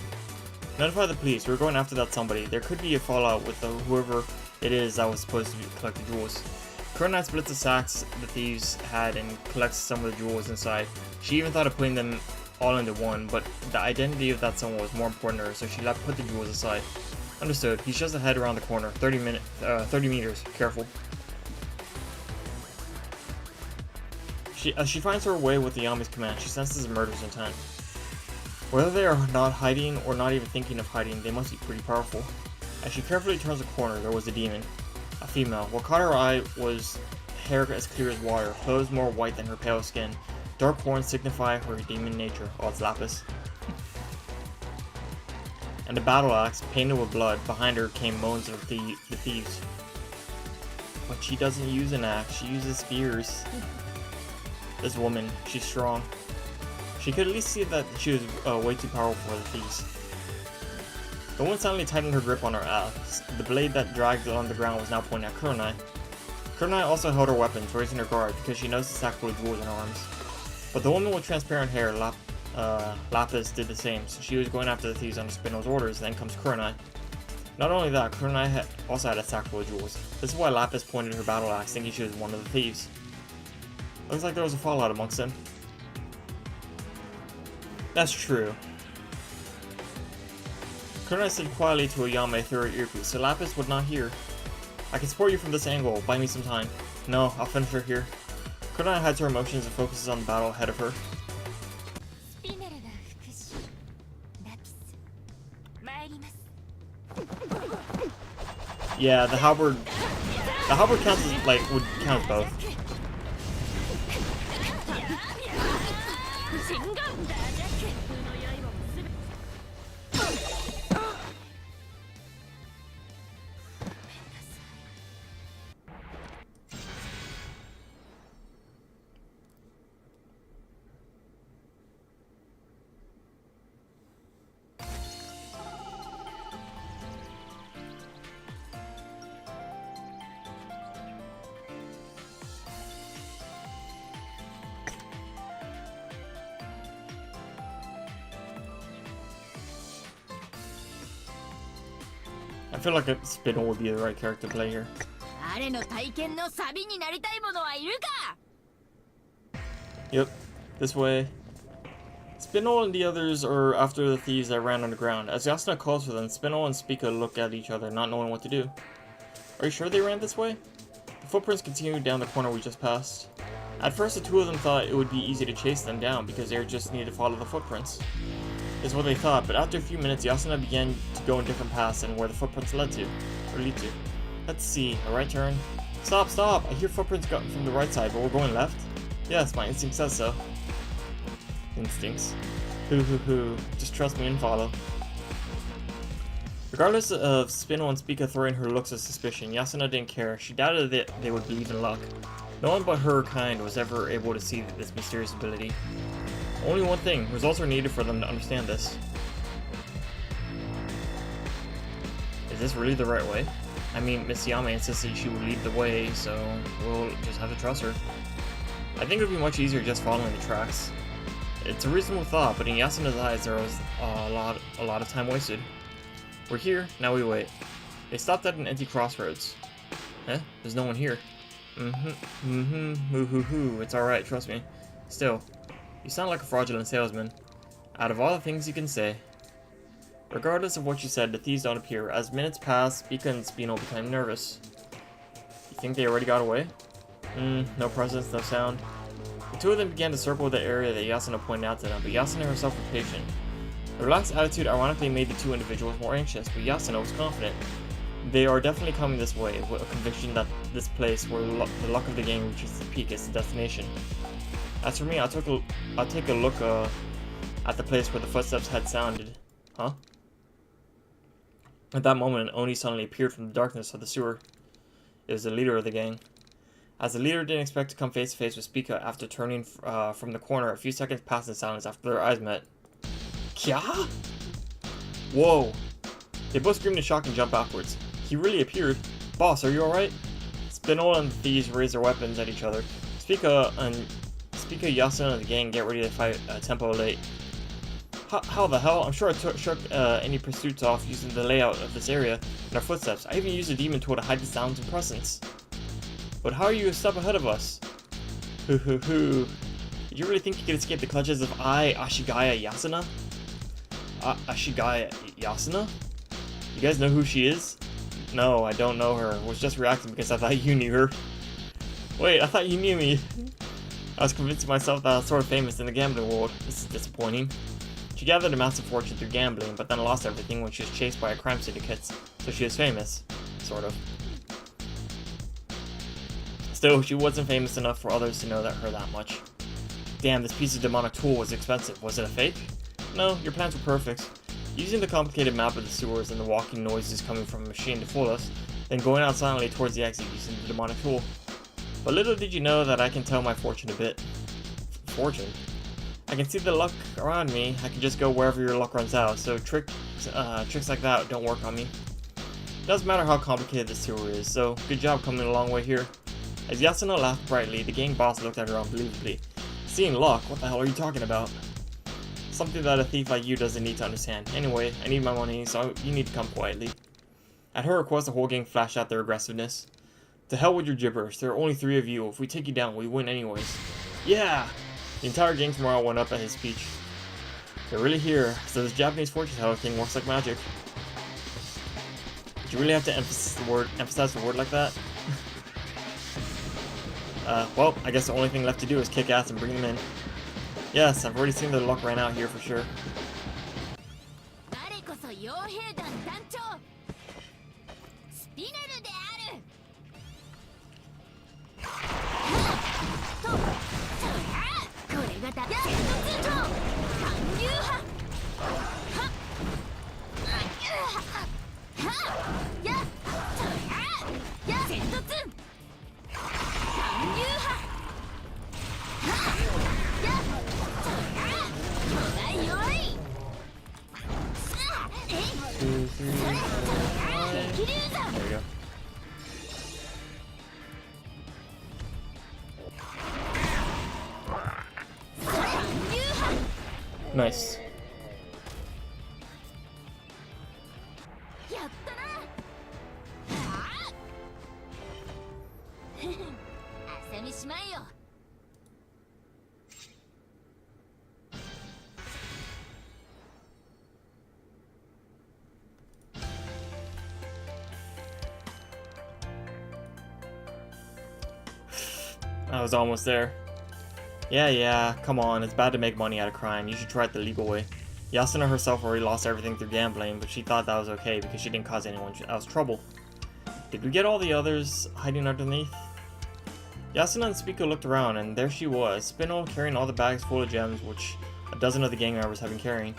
Notify the police, we're going after that somebody. There could be a fallout with whoever it is that was supposed to collect the jewels. Kurenai splits the sacks the thieves had and collects some of the jewels inside. She even thought of putting them all into one, but the identity of that someone was more important to her, so she put the jewels aside. Understood. He's just ahead around the corner. 30 meters. Careful. As she finds her way with the Yami's command, she senses a murderous intent. Whether they are not hiding or not even thinking of hiding, they must be pretty powerful. As she carefully turns the corner, there was a demon. A female. What caught her eye was hair as clear as water, clothes more white than her pale skin. Dark horns signify her demon nature. Oh, it's Lapis. And a battle axe, painted with blood. Behind her came moans of the thieves. But she doesn't use an axe, she uses spears. This woman, she's strong. She could at least see that she was way too powerful for the thieves. The woman suddenly tightened her grip on her axe. The blade that dragged on the ground was now pointing at Kurenai. Kurenai also held her weapons, raising her guard, because she knows the sack full of jewels in her arms. But the woman with transparent hair, Lapis, did the same, so she was going after the thieves under Spinel's orders. Then comes Kurenai. Not only that, Kurenai also had a sack full of jewels. This is why Lapis pointed her battle axe, thinking she was one of the thieves. Looks like there was a fallout amongst them. That's true. Kurenai said quietly to Ayame through her earpiece, so Lapis would not hear. I can support you from this angle, buy me some time. No, I'll finish her here. Kurenai hides her emotions and focuses on the battle ahead of her. Yeah, the halberd counts as, would count as both. I feel like a Spinel would be the right character to play here. Yep, this way. Spinel and the others are after the thieves that ran underground. As Yasuna calls for them, Spinel and Spica look at each other, not knowing what to do. Are you sure they ran this way? The footprints continued down the corner we just passed. At first, the two of them thought it would be easy to chase them down because they just needed to follow the footprints. Is what they thought, but after a few minutes, Yasuna began to go in different paths than where the footprints lead to. Let's see, a right turn. Stop! I hear footprints coming from the right side, but we're going left? Yes, my instinct says so. Instincts. Hoo. Just trust me and follow. Regardless of Spinel and Spica throwing her looks of suspicion, Yasuna didn't care. She doubted that they would believe in luck. No one but her kind was ever able to see this mysterious ability. Only one thing, results are needed for them to understand this. Is this really the right way? I mean, Miss Yame insisted she would lead the way, so we'll just have to trust her. I think it would be much easier just following the tracks. It's a reasonable thought, but in Yasuna's eyes there was a lot of time wasted. We're here, now we wait. They stopped at an empty crossroads. Eh? There's no one here. Moo-hoo-hoo, it's alright, trust me. Still, you sound like a fraudulent salesman. Out of all the things you can say. Regardless of what you said, the thieves don't appear. As minutes pass, Pika and Spino become nervous. You think they already got away? No presence, no sound. The two of them began to circle the area that Yasuna pointed out to them, but Yasuna herself was patient. The relaxed attitude ironically made the two individuals more anxious, but Yasuna was confident. They are definitely coming this way, with a conviction that this place, where the luck of the game reaches the peak, is the destination. As for me, I'll take a look at the place where the footsteps had sounded. Huh? At that moment, Oni suddenly appeared from the darkness of the sewer. It was the leader of the gang. As the leader didn't expect to come face to face with Pika after turning from the corner, a few seconds passed in silence after their eyes met. Kya? Whoa! They both screamed in shock and jumped backwards. He really appeared. Boss, are you alright? Spinol and the thieves raised their weapons at each other. Pika, Yasuna, and the gang get ready to fight tempo late. How the hell? I'm sure I shook any pursuits off using the layout of this area and our footsteps. I even used a demon tool to hide the sounds and presence. But how are you a step ahead of us? Did you really think you could escape the clutches of Ashigaya Yasuna? Ashigaya Yasuna? You guys know who she is? No, I don't know her. I was just reacting because I thought you knew her. Wait, I thought you knew me. I was convincing myself that I was sort of famous in the gambling world. This is disappointing. She gathered a massive fortune through gambling, but then lost everything when she was chased by a crime syndicate, so she was famous. Sort of. Still, she wasn't famous enough for others to know her that much. Damn, this piece of demonic tool was expensive. Was it a fake? No, your plans were perfect. Using the complicated map of the sewers and the walking noises coming from a machine to fool us, then going out silently towards the exit using the demonic tool. But little did you know that I can tell my fortune a bit. Fortune? I can see the luck around me. I can just go wherever your luck runs out, so tricks like that don't work on me. It doesn't matter how complicated the sewer is, so good job coming a long way here. As Yasuna laughed brightly, the gang boss looked at her unbelievably. Seeing luck? What the hell are you talking about? Something that a thief like you doesn't need to understand. Anyway, I need my money, so you need to come quietly. At her request, the whole gang flashed out their aggressiveness. To hell with your gibberish. There are only 3 of you. If we take you down, we win anyways. Yeah! The entire gang's morale went up at his speech. They're really here, so this Japanese fortune teller thing works like magic. Did you really have to emphasize the word like that? Well, I guess the only thing left to do is kick ass and bring them in. Yes, I've already seen their luck ran out here for sure. There we go. Nice. I was almost there. Yeah, come on, it's bad to make money out of crime. You should try it the legal way. Yasuna herself already lost everything through gambling, but she thought that was okay because she didn't cause anyone else trouble. Did we get all the others hiding underneath? Yasuna and Spiko looked around, and there she was, Spinol carrying all the bags full of gems, which a dozen of the gang members have been carrying.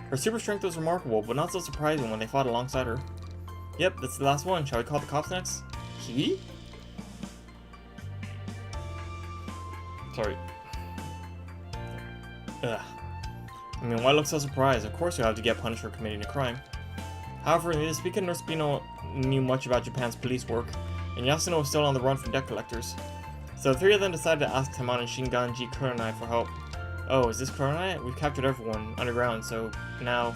Her super strength was remarkable, but not so surprising when they fought alongside her. Yep, that's the last one. Shall we call the cops next? He? Sorry. Ugh. I mean, why look so surprised? Of course you have to get punished for committing a crime. However, neither Spika nor Spino knew much about Japan's police work, and Yasuno was still on the run from debt collectors. So the three of them decided to ask Taimanin, Shinganji, Kurenai for help. Oh, is this Kurenai? We've captured everyone underground, so now,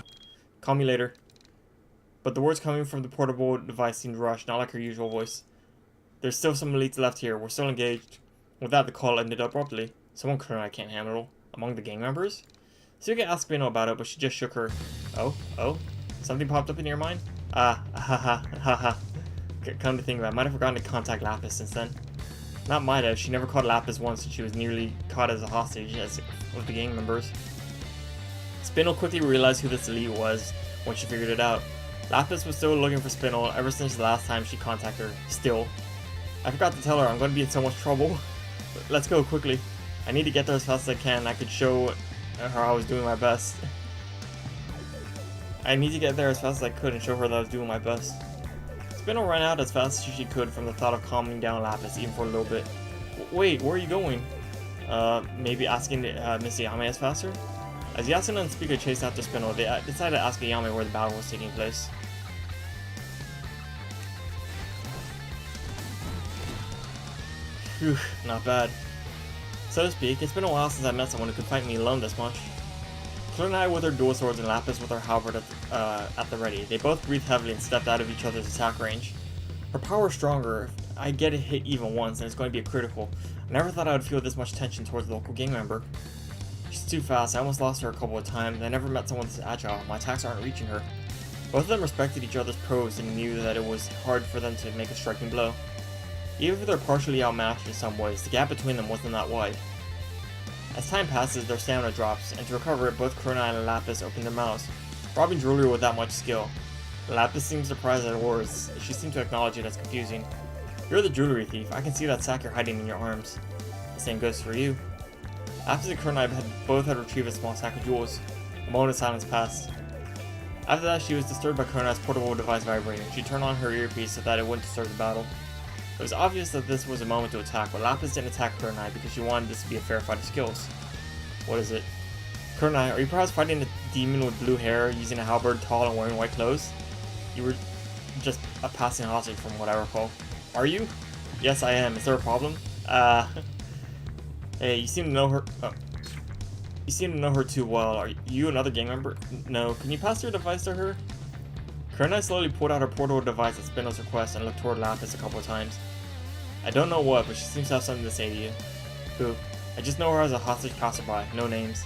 call me later. But the words coming from the portable device seemed rushed, not like her usual voice. There's still some elites left here. We're still engaged. With that, the call ended abruptly. Someone Kurenai can't handle. Among the gang members? Suga asked Bino about it, but she just shook her. Oh? Something popped up in your mind? Ha. Come to think of it, I might have forgotten to contact Lapis since then. Not might have, she never caught Lapis once and she was nearly caught as a hostage with the gang members. Spinel quickly realized who this elite was when she figured it out. Lapis was still looking for Spinel ever since the last time she contacted her. Still. I forgot to tell her I'm going to be in so much trouble. Let's go quickly. I need to get there as fast as I can. I could show her I was doing my best. I need to get there as fast as I could and show her that I was doing my best. Spinel ran out as fast as she could from the thought of calming down Lapis, even for a little bit. Wait, where are you going? Maybe asking Miss Ayame is faster? As Yasuna and Speaker chased after Spinel, they decided to ask Ayame where the battle was taking place. Phew, not bad. So to speak, it's been a while since I met someone who could fight me alone this much. Kurenai with her dual swords and Lapis with her halberd at the ready. They both breathed heavily and stepped out of each other's attack range. Her power is stronger. If I get a hit even once, and it's going to be a critical. I never thought I would feel this much tension towards the local gang member. She's too fast. I almost lost her a couple of times. I never met someone this agile. My attacks aren't reaching her. Both of them respected each other's pros and knew that it was hard for them to make a striking blow. Even if they're partially outmatched in some ways, the gap between them wasn't that wide. As time passes, their stamina drops, and to recover it, both Kurenai and Lapis open their mouths, robbing jewelry with that much skill. Lapis seemed surprised at her words. She seemed to acknowledge it as confusing. You're the jewelry thief. I can see that sack you're hiding in your arms. The same goes for you. Lapis and Kurenai both had retrieved a small sack of jewels. A moment of silence passed. After that, she was disturbed by Kurenai's portable device vibrating. She turned on her earpiece so that it wouldn't disturb the battle. It was obvious that this was a moment to attack, but Lapis didn't attack Kurenai because she wanted this to be a fair fight of skills. What is it? Kurenai, are you perhaps fighting a demon with blue hair, using a halberd, tall and wearing white clothes? You were just a passing hostage from what I recall. Are you? Yes, I am. Is there a problem? Hey, you seem to know her. Oh. You seem to know her too well. Are you another gang member? No. Can you pass your device to her? Kurenai slowly pulled out her portable device at Spinel's request and looked toward Lapis a couple of times. I don't know what, but she seems to have something to say to you. Who? I just know her as a hostage passerby, no names.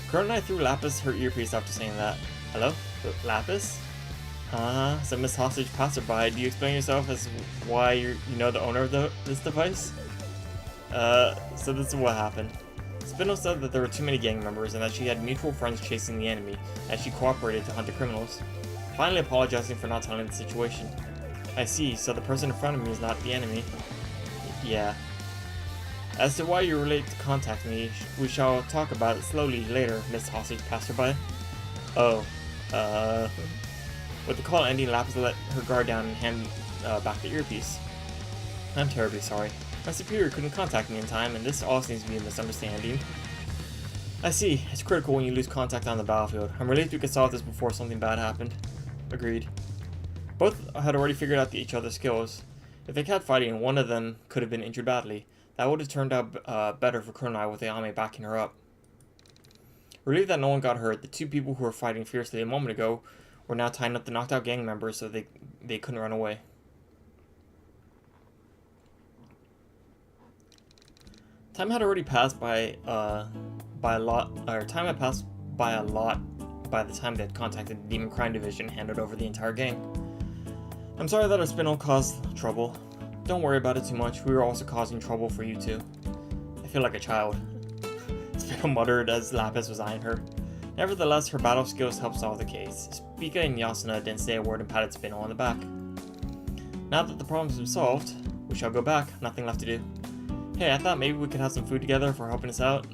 Kurenai threw Lapis her earpiece after saying that. Hello? Lapis? So Miss Hostage Passerby, do you explain yourself as why you know the owner of this device? So this is what happened. Spinel said that there were too many gang members and that she had mutual friends chasing the enemy, and she cooperated to hunt the criminals. Finally apologizing for not telling the situation. I see, so the person in front of me is not the enemy. Yeah. As to why you were late to contact me, we shall talk about it slowly later, Miss Hostage Passerby. Oh, With the call ending, Lapis let her guard down and hand back the earpiece. I'm terribly sorry. My superior couldn't contact me in time, and this all seems to be a misunderstanding. I see. It's critical when you lose contact on the battlefield. I'm relieved we could solve this before something bad happened. Agreed. Both had already figured out each other's skills. If they kept fighting, one of them could have been injured badly. That would have turned out better for Kurenai with Ayame backing her up. Relieved that no one got hurt, the two people who were fighting fiercely a moment ago were now tying up the knocked out gang members so they couldn't run away. Time had already passed by a lot by the time they had contacted the Demon Crime Division and handed over the entire gang. I'm sorry that our Spinel caused trouble. Don't worry about it too much, we were also causing trouble for you too. I feel like a child. Spinel muttered as Lapis was eyeing her. Nevertheless, her battle skills helped solve the case. Spica and Yasuna didn't say a word and patted Spinel on the back. Now that the problem's been solved, we shall go back, nothing left to do. Hey, I thought maybe we could have some food together for helping us out.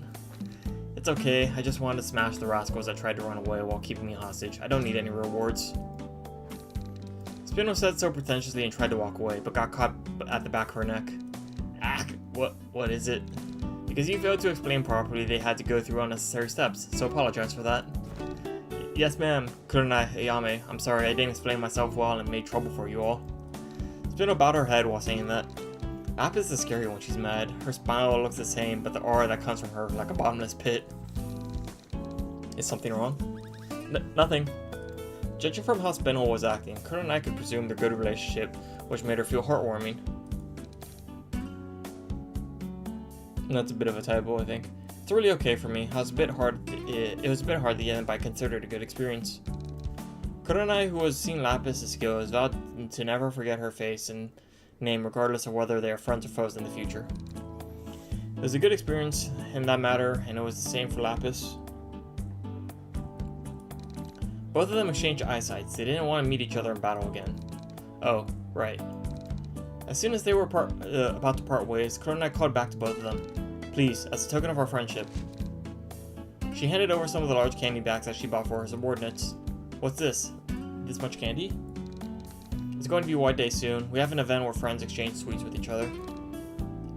It's okay, I just wanted to smash the rascals that tried to run away while keeping me hostage. I don't need any rewards. Spinel said so pretentiously and tried to walk away, but got caught at the back of her neck. Ah, what is it? Because you failed to explain properly, they had to go through unnecessary steps, so apologize for that. Yes ma'am, Kurenai, Ayame, I'm sorry I didn't explain myself well and made trouble for you all. Spinel bowed her head while saying that. Lapis is scary when she's mad. Her smile looks the same, but the aura that comes from her like a bottomless pit. Is something wrong? Nothing. Judging from how Spinel was acting, Kurt and I could presume their good relationship, which made her feel heartwarming. And that's a bit of a typo, I think. It's really okay for me. It was a bit hard at the end, but I considered it a good experience. Kurt and I, who has seen Lapis' skills, vowed to never forget her face and name, regardless of whether they are friends or foes in the future. It was a good experience in that matter, and it was the same for Lapis. Both of them exchanged eyesights. They didn't want to meet each other in battle again. Oh, right. As soon as they were about to part ways, Kurt and I called back to both of them. Please, as a token of our friendship. She handed over some of the large candy bags that she bought for her subordinates. What's this? This much candy? It's going to be White Day soon. We have an event where friends exchange sweets with each other.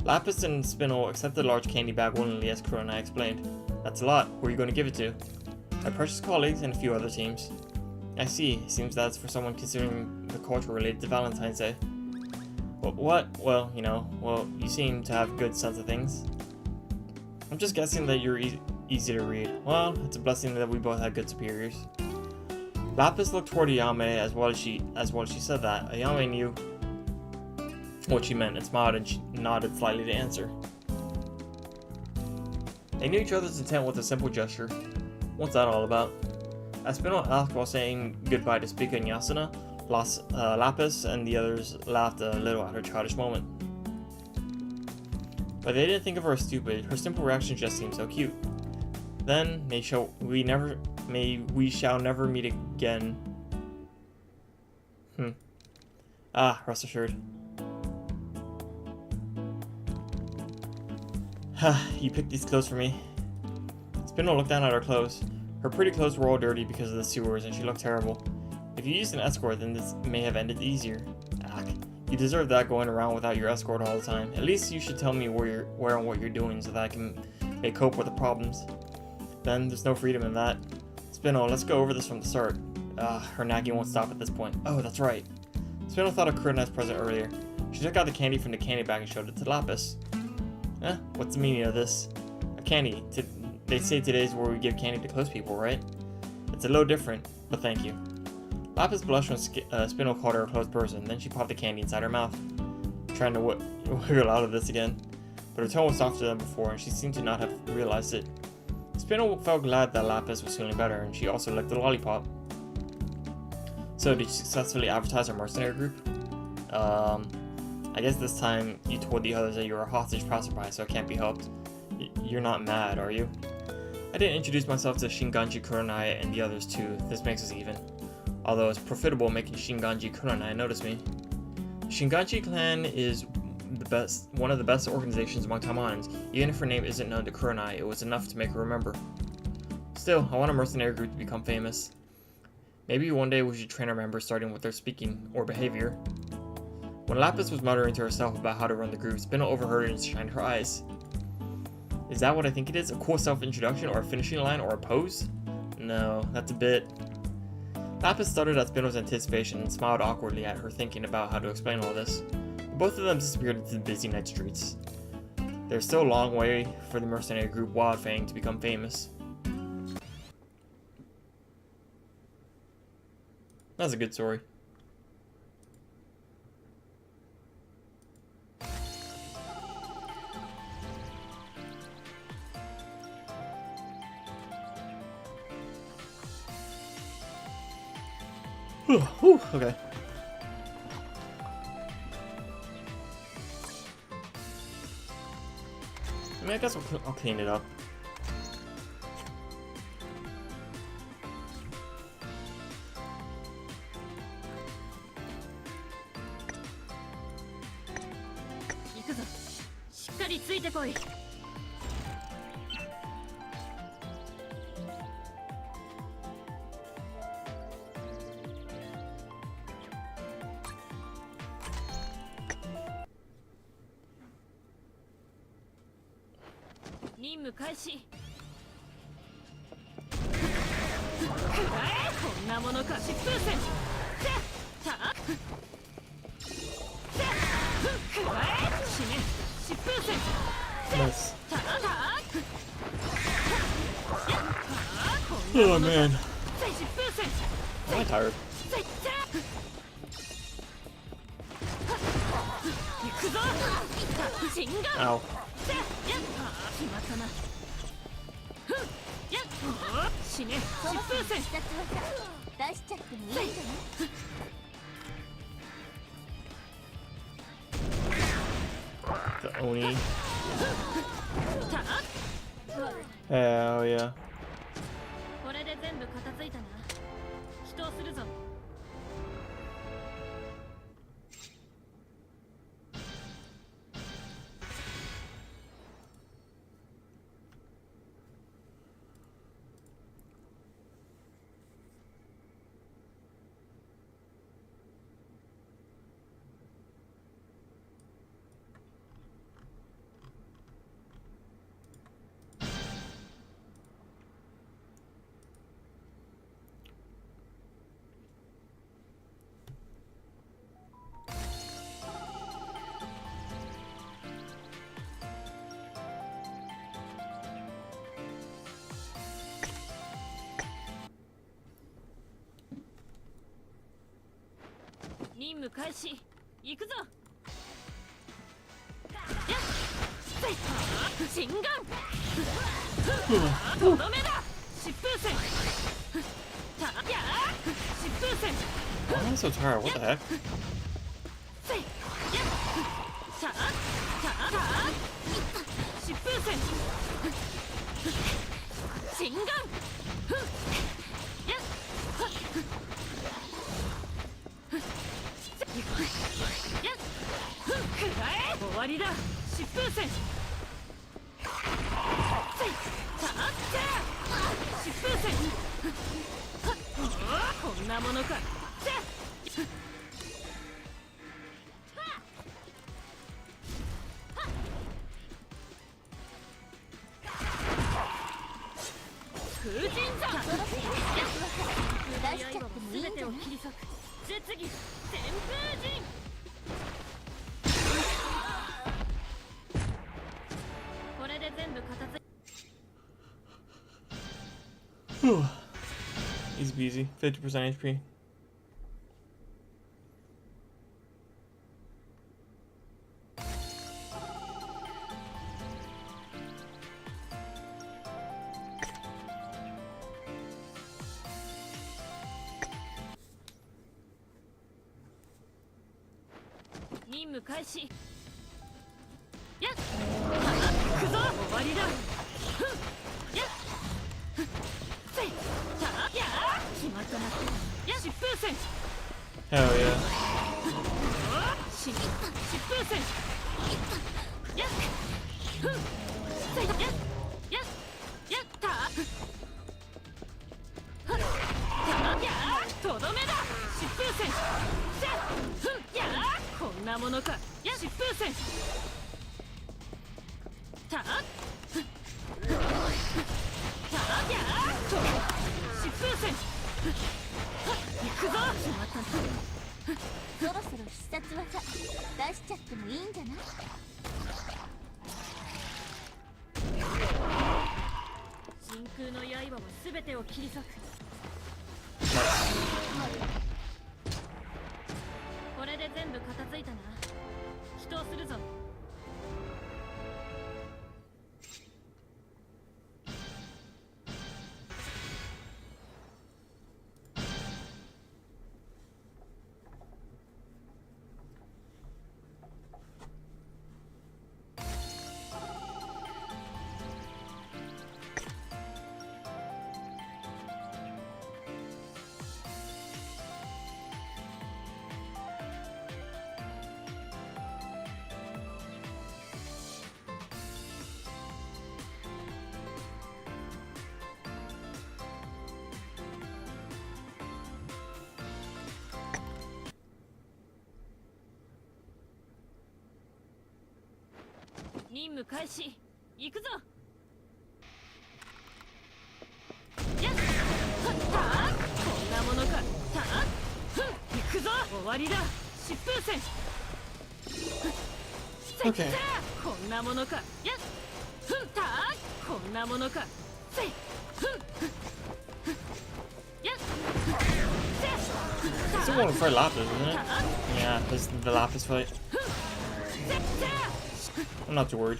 Lapis and Spinel accepted the large candy bag willingly, as Kurt and I explained. That's a lot. Who are you going to give it to? My precious colleagues and a few other teams. I see. Seems that's for someone considering the culture related to Valentine's Day. What? Well, you seem to have a good sense of things. I'm just guessing that you're easy to read. Well, it's a blessing that we both had good superiors. Lapis looked toward Ayame as well as she said that. Ayame knew what she meant and smiled and she nodded slightly to answer. They knew each other's intent with a simple gesture. What's that all about? As Spinel asked while saying goodbye to Spica and Yasuna, Lapis and the others laughed a little at her childish moment. But they didn't think of her as stupid. Her simple reaction just seemed so cute. Then, we shall never meet again. Rest assured. You picked these clothes for me. Spinel looked down at her clothes. Her pretty clothes were all dirty because of the sewers, and she looked terrible. If you used an escort, then this may have ended easier. You deserve that going around without your escort all the time. At least you should tell me where and what you're doing so that I can cope with the problems. Then there's no freedom in that. Spinel, let's go over this from the start. Her nagging won't stop at this point. Oh, that's right. Spinel thought of Kurina's present earlier. She took out the candy from the candy bag and showed it to Lapis. What's the meaning of this? A candy. They say today's where we give candy to close people, right? It's a little different, but thank you. Lapis blushed when Spinel called her a close person, then she popped the candy inside her mouth, trying to wiggle out of this again. But her tone was softer than before, and she seemed to not have realized it. Spinel felt glad that Lapis was feeling better, and she also licked the lollipop. So, did you successfully advertise our mercenary group? I guess this time you told the others that you were a hostage passerby, so it can't be helped. You're not mad, are you? I didn't introduce myself to Shinganji Kurenai and the others too. This makes us even. Although it's profitable making Shinganji Kurenai notice me. The Shinganji clan is one of the best organizations among Taimanins. Even if her name isn't known to Kurenai, it was enough to make her remember. Still, I want a mercenary group to become famous. Maybe one day we should train our members starting with their speaking or behavior. When Lapis was muttering to herself about how to run the group, Spinel overheard it and shined her eyes. Is that what I think it is? A cool self-introduction or a finishing line or a pose? No, that's a bit... Lapis stuttered at Spinel's anticipation and smiled awkwardly at her thinking about how to explain all this. Both of them disappeared into the busy night streets. There's still a long way for the mercenary group Wildfang to become famous. That's a good story. Whew, okay. I guess I'll clean it up. Oh man. Am I tired? Ow. The Oni. Hell yeah. Why am I so tired? What the heck? Easy peasy. 50% HP. Hell yeah. Okay. It's the one with Fred Lapis, isn't it? Yeah, this is the Lapis fight. I'm not too worried.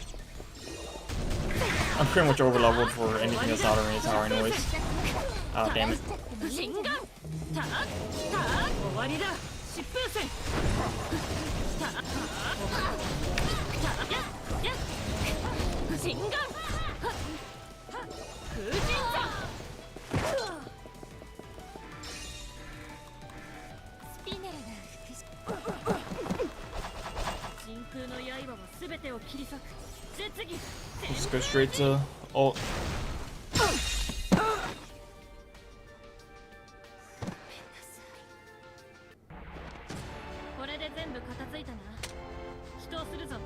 I'm pretty much over leveled for anything that's not Arena Tower anyways. Oh, damn it. Just go straight to ult. これで全部片付いたな。祈祷するぞ。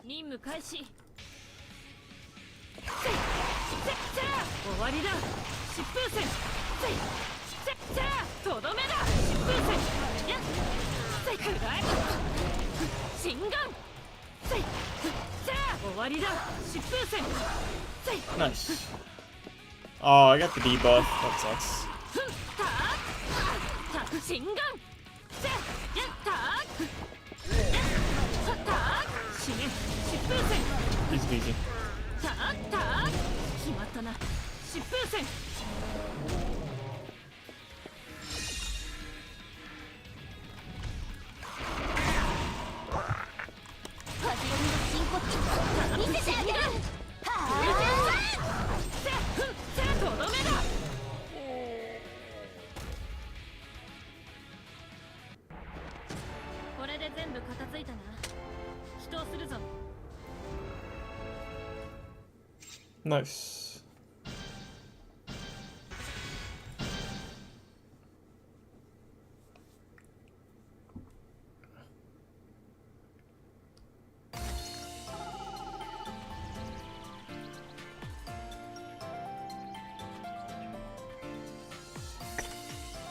任務開始。終わりだ。疾風戦。とどめだ。疾風戦。やっ。くらえ。心眼。終わりだ。疾風戦。Nice. Oh, I got the debuff. That sucks. 心眼。やった。Easy peasy. 決まったな。疾風戦。見せてあげる。とどめだ。これで全部片付いたな。祈祷するぞ。Nice.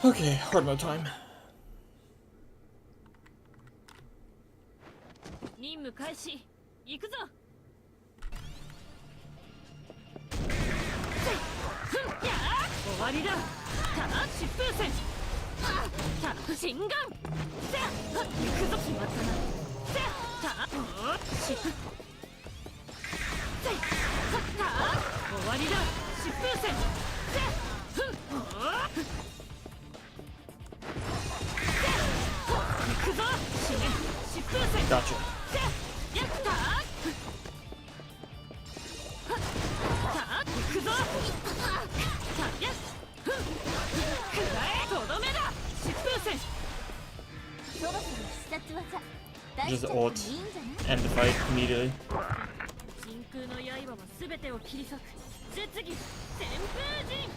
Okay, hard mode time. 任務開始。行くぞ。終わりだ。疾風戦。心眼。行くぞ。決まったな。終わりだ。疾風戦。行くぞ。疾風戦。 Gotcha. やった。行くぞ。Just ult. End the fight immediately. 真空の刃は全てを切り裂く絶技旋風陣。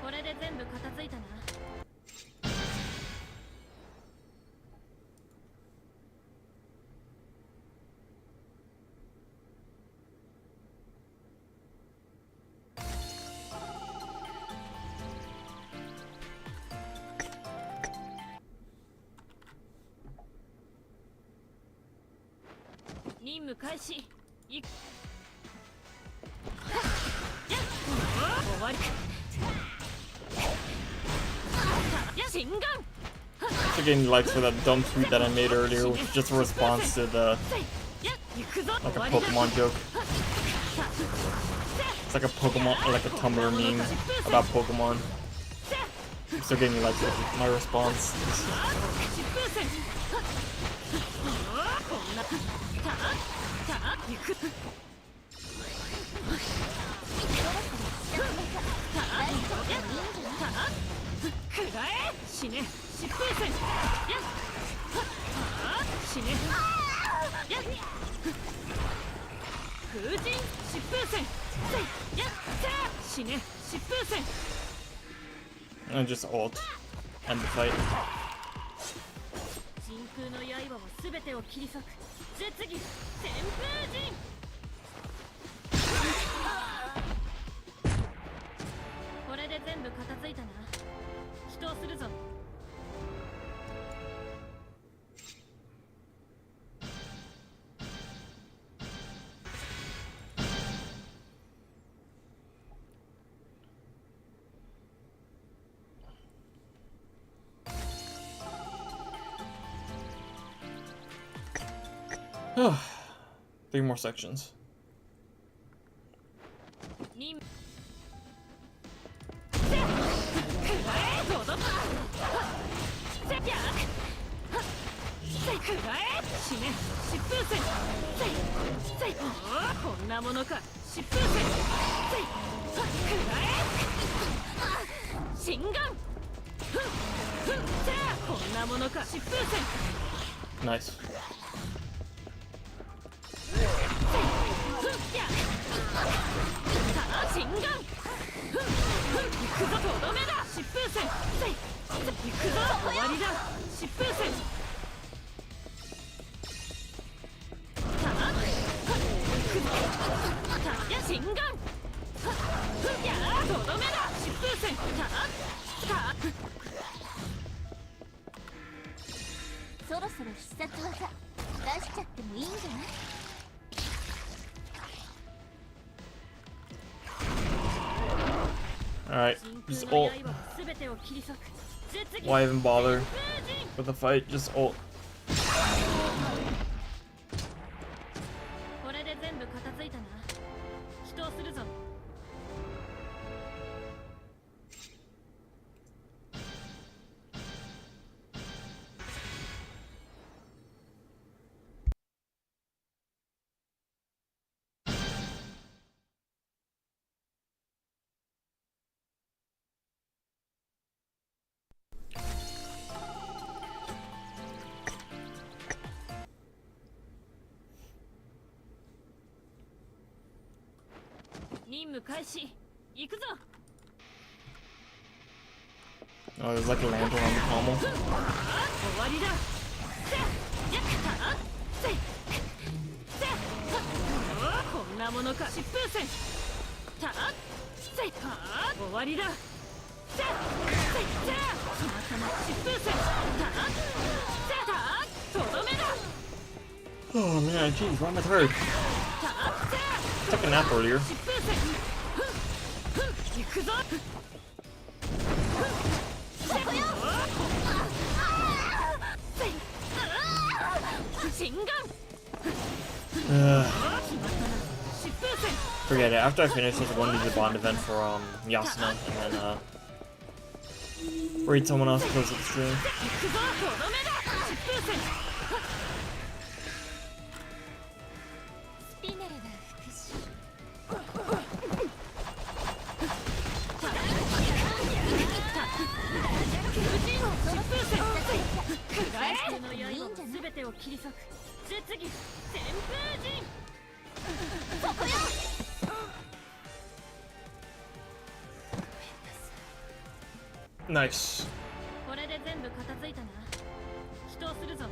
これで全部片付いたな。任務開始。いっ。終わり。心眼。 So getting likes for that dumb tweet that I made earlier, which is just a response to the like a Pokemon joke. It's like a Pokemon, like a Tumblr meme about Pokemon. I'm still getting likes for my response. 死ね疾風戦。やっ死ねやっ風神疾風戦。やっ死ね疾風戦。And just ult. end the fight. 真空の刃は全てを切り裂く絶技旋風陣。これで全部片付いたな。祈祷するぞ。Three more sections. 任こんなものか疾風戦。心眼。こんなものか疾風戦。 Nice. 心眼。行くぞとどめだ疾風戦。行くぞ終わりだ疾風戦。心眼。とどめだ疾風戦。そろそろ必殺技出しちゃってもいいんじゃない？ Alright, just ult. Why even bother with the fight? Just ult. これで全部片付いたな。祈祷するぞ。任務開始。行くぞ。 Oh, there's like a lantern on the pommel. 終わりだ。こんなものか疾風戦。終わりだ。疾風戦。とどめだ。 Oh man, jeez, why am I tired? Took a nap earlier. 疾風戦。行くぞ。心眼。 Forget it. After I finish this, one do the bond event for Yasuna, and then raid someone else close up the stream. スピネルが復讐。 全てを切り裂く絶技旋風陣。 そこよ。 Nice. これで全部片付いたな。祈祷するぞ。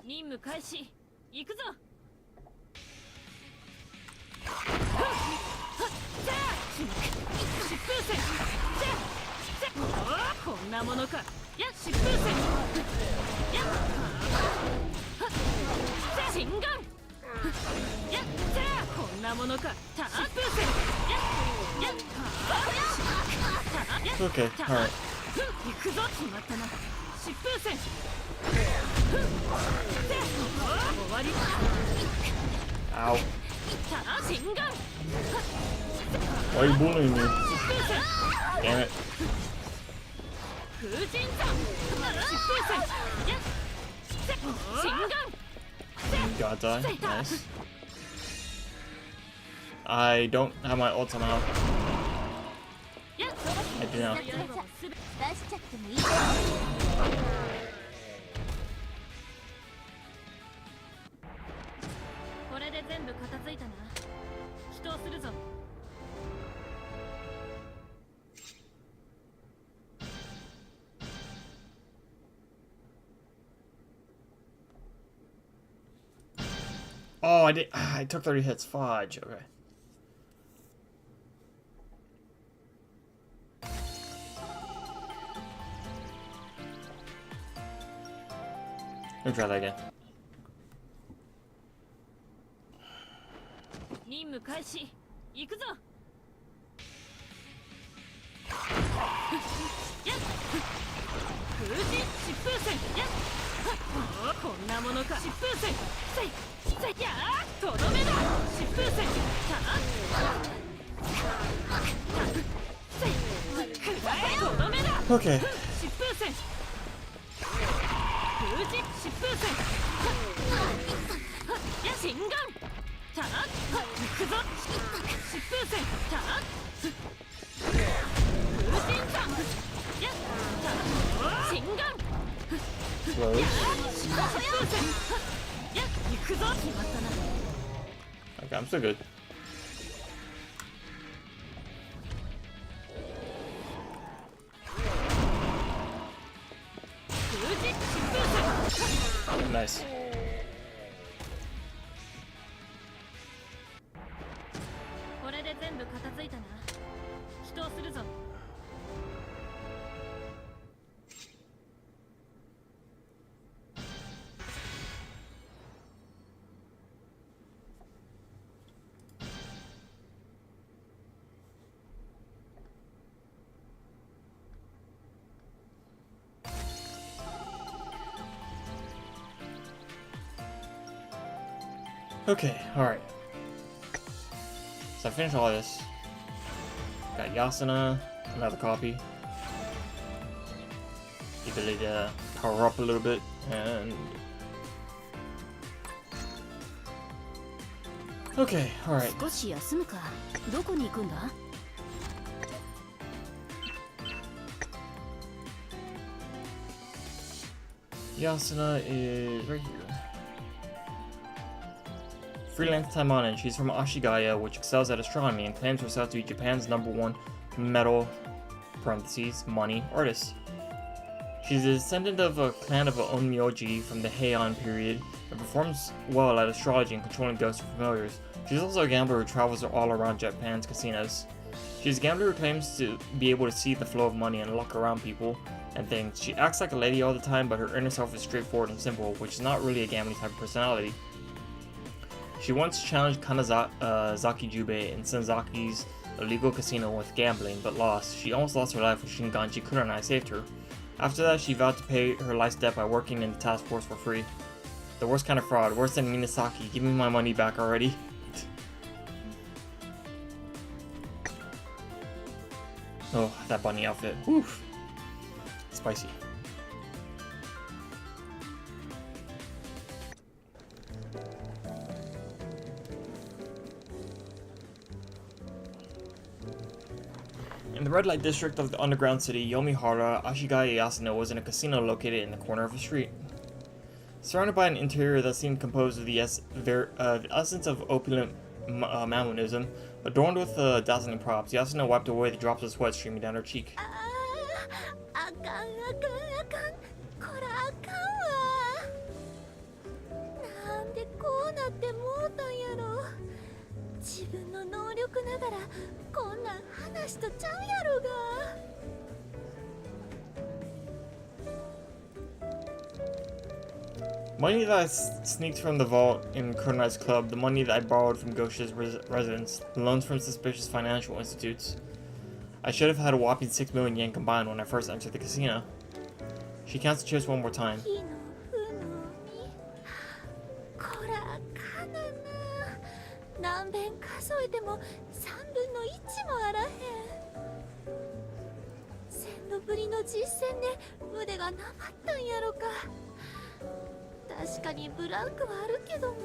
任務開始。行くぞ。疾風戦。こんなものか。や疾風戦。や心眼。やこんなものか。疾風戦。や Okay, alright. 行くぞ決まったな疾風戦終わり Ow. 心眼 Why are you bullying me? 疾風戦 Damn it. 風神山疾風戦心眼 God die. Nice. I don't have my ult somehow. I do now. 出しちゃってもいいじゃん。これで全部片付いたな祈祷するぞ Oh, I did. I took 30 hits. Fudge. Okay. Let me try that again. 任務開始行くぞやっ風神疾風戦やっこんなものか疾風戦せいせいやーとどめだ疾風戦せいくらえとどめだ Okay. 疾風戦風神疾風戦や心眼た行くぞ疾風戦た風神山やた心眼 Close. 疾風戦や行くぞ決まったな Okay, I'm still good. Nice. これで全部片付いたな祈祷するぞ Okay, alright. So I finished all this. Got Yasuna, another copy. The ability to power up a little bit, and... Okay, alright. 少し休むかどこに行くんだ Yasuna is right here. Freelance Taimanin. She's from Ashigaya, which excels at astronomy and claims herself to be Japan's #1 metal (parentheses, money) artist. She's a descendant of a clan of Onmyoji from the Heian period and performs well at astrology and controlling ghosts and familiars. She's also a gambler who travels all around Japan's casinos. She's a gambler who claims to be able to see the flow of money and luck around people and things. She acts like a lady all the time, but her inner self is straightforward and simple, which is not really a gambling type of personality. She once challenged Kanazaki Jubei in Senzaki's illegal casino with gambling, but lost. She almost lost her life when Shinganji Kurenai saved her. After that, she vowed to pay her life's debt by working in the task force for free. The worst kind of fraud, worse than Minasaki. Give me my money back already. Oh, that bunny outfit. Oof. Spicy. In the red light district of the underground city Yomihara, Ashigaya Yasuno was in a casino located in the corner of a street. Surrounded by an interior that seemed composed of the essence of opulent mammonism, adorned with dazzling props, Yasuno wiped away the drops of sweat streaming down her cheek. あかんあかんあかんこらあかんわなんでこうなってもうたんやろ自分の能力ながらこんなん話とちゃうやろが Money that I sneaked from the vault in Kurenai's club, the money that I borrowed from Gosha's residence, the loans from suspicious financial institutes. I should have had a whopping 6 million yen combined when I first entered the casino. She counts the chips one more time. 火の不能にこらかなな何遍数えても3分の1もあらへん。1000度ぶりの実践で腕がなまったんやろか。確かにブランクはあるけども。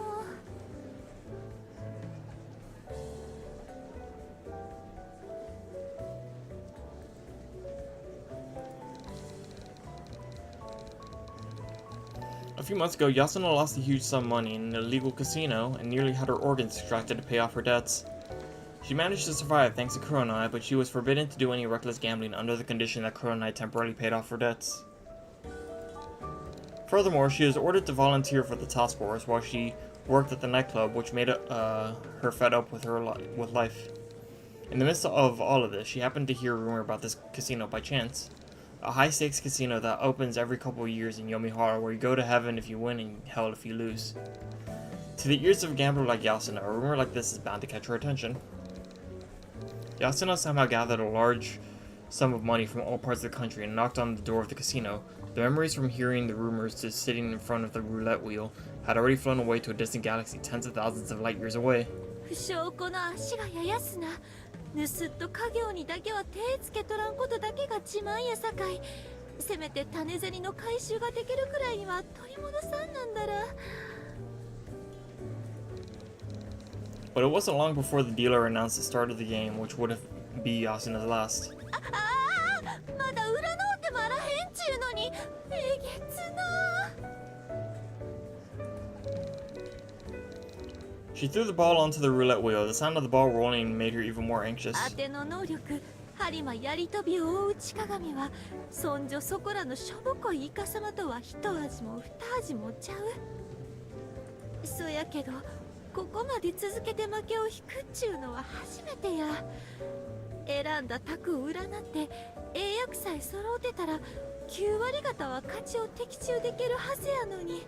A few months ago, Yasuna lost a huge sum of money in an illegal casino and nearly had her organs extracted to pay off her debts. She managed to survive thanks to Kurenai, but she was forbidden to do any reckless gambling under the condition that Kurenai temporarily paid off her debts. Furthermore, she was ordered to volunteer for the task force while she worked at the nightclub, which made her fed up with with life. In the midst of all of this, she happened to hear a rumor about this casino by chance. A high-stakes casino that opens every couple of years in Yomihara, where you go to heaven if you win and hell if you lose. To the ears of a gambler like Yasuna, a rumor like this is bound to catch her attention. Yasuna somehow gathered a large sum of money from all parts of the country and knocked on the door of the casino. The memories from hearing the rumors to sitting in front of the roulette wheel had already flown away to a distant galaxy tens of thousands of light years away. 不証拠の足がややすな。盗っと家業にだけは手つけとらんことだけが自慢やさかい。せめて種銭の回収ができるくらいには取り戻さんなんだら。But it wasn't long before the dealer announced the start of the game, which would be Yasuna's last. まだ占ってもあらへんちゅうのにえげつな。 She threw the ball onto the roulette wheel. The sound of the ball rolling made her even more anxious. 当ての能力針間やり飛びを追う地鏡はそんじょそこらのしょぼこいイカ様とは一味も二味もちゃう。そやけどここまで続けて負けを引くっちゅうのは初めてや。選んだ卓を占って英訳さえ揃うてたら9割方は勝ちを的中できるはずやのに。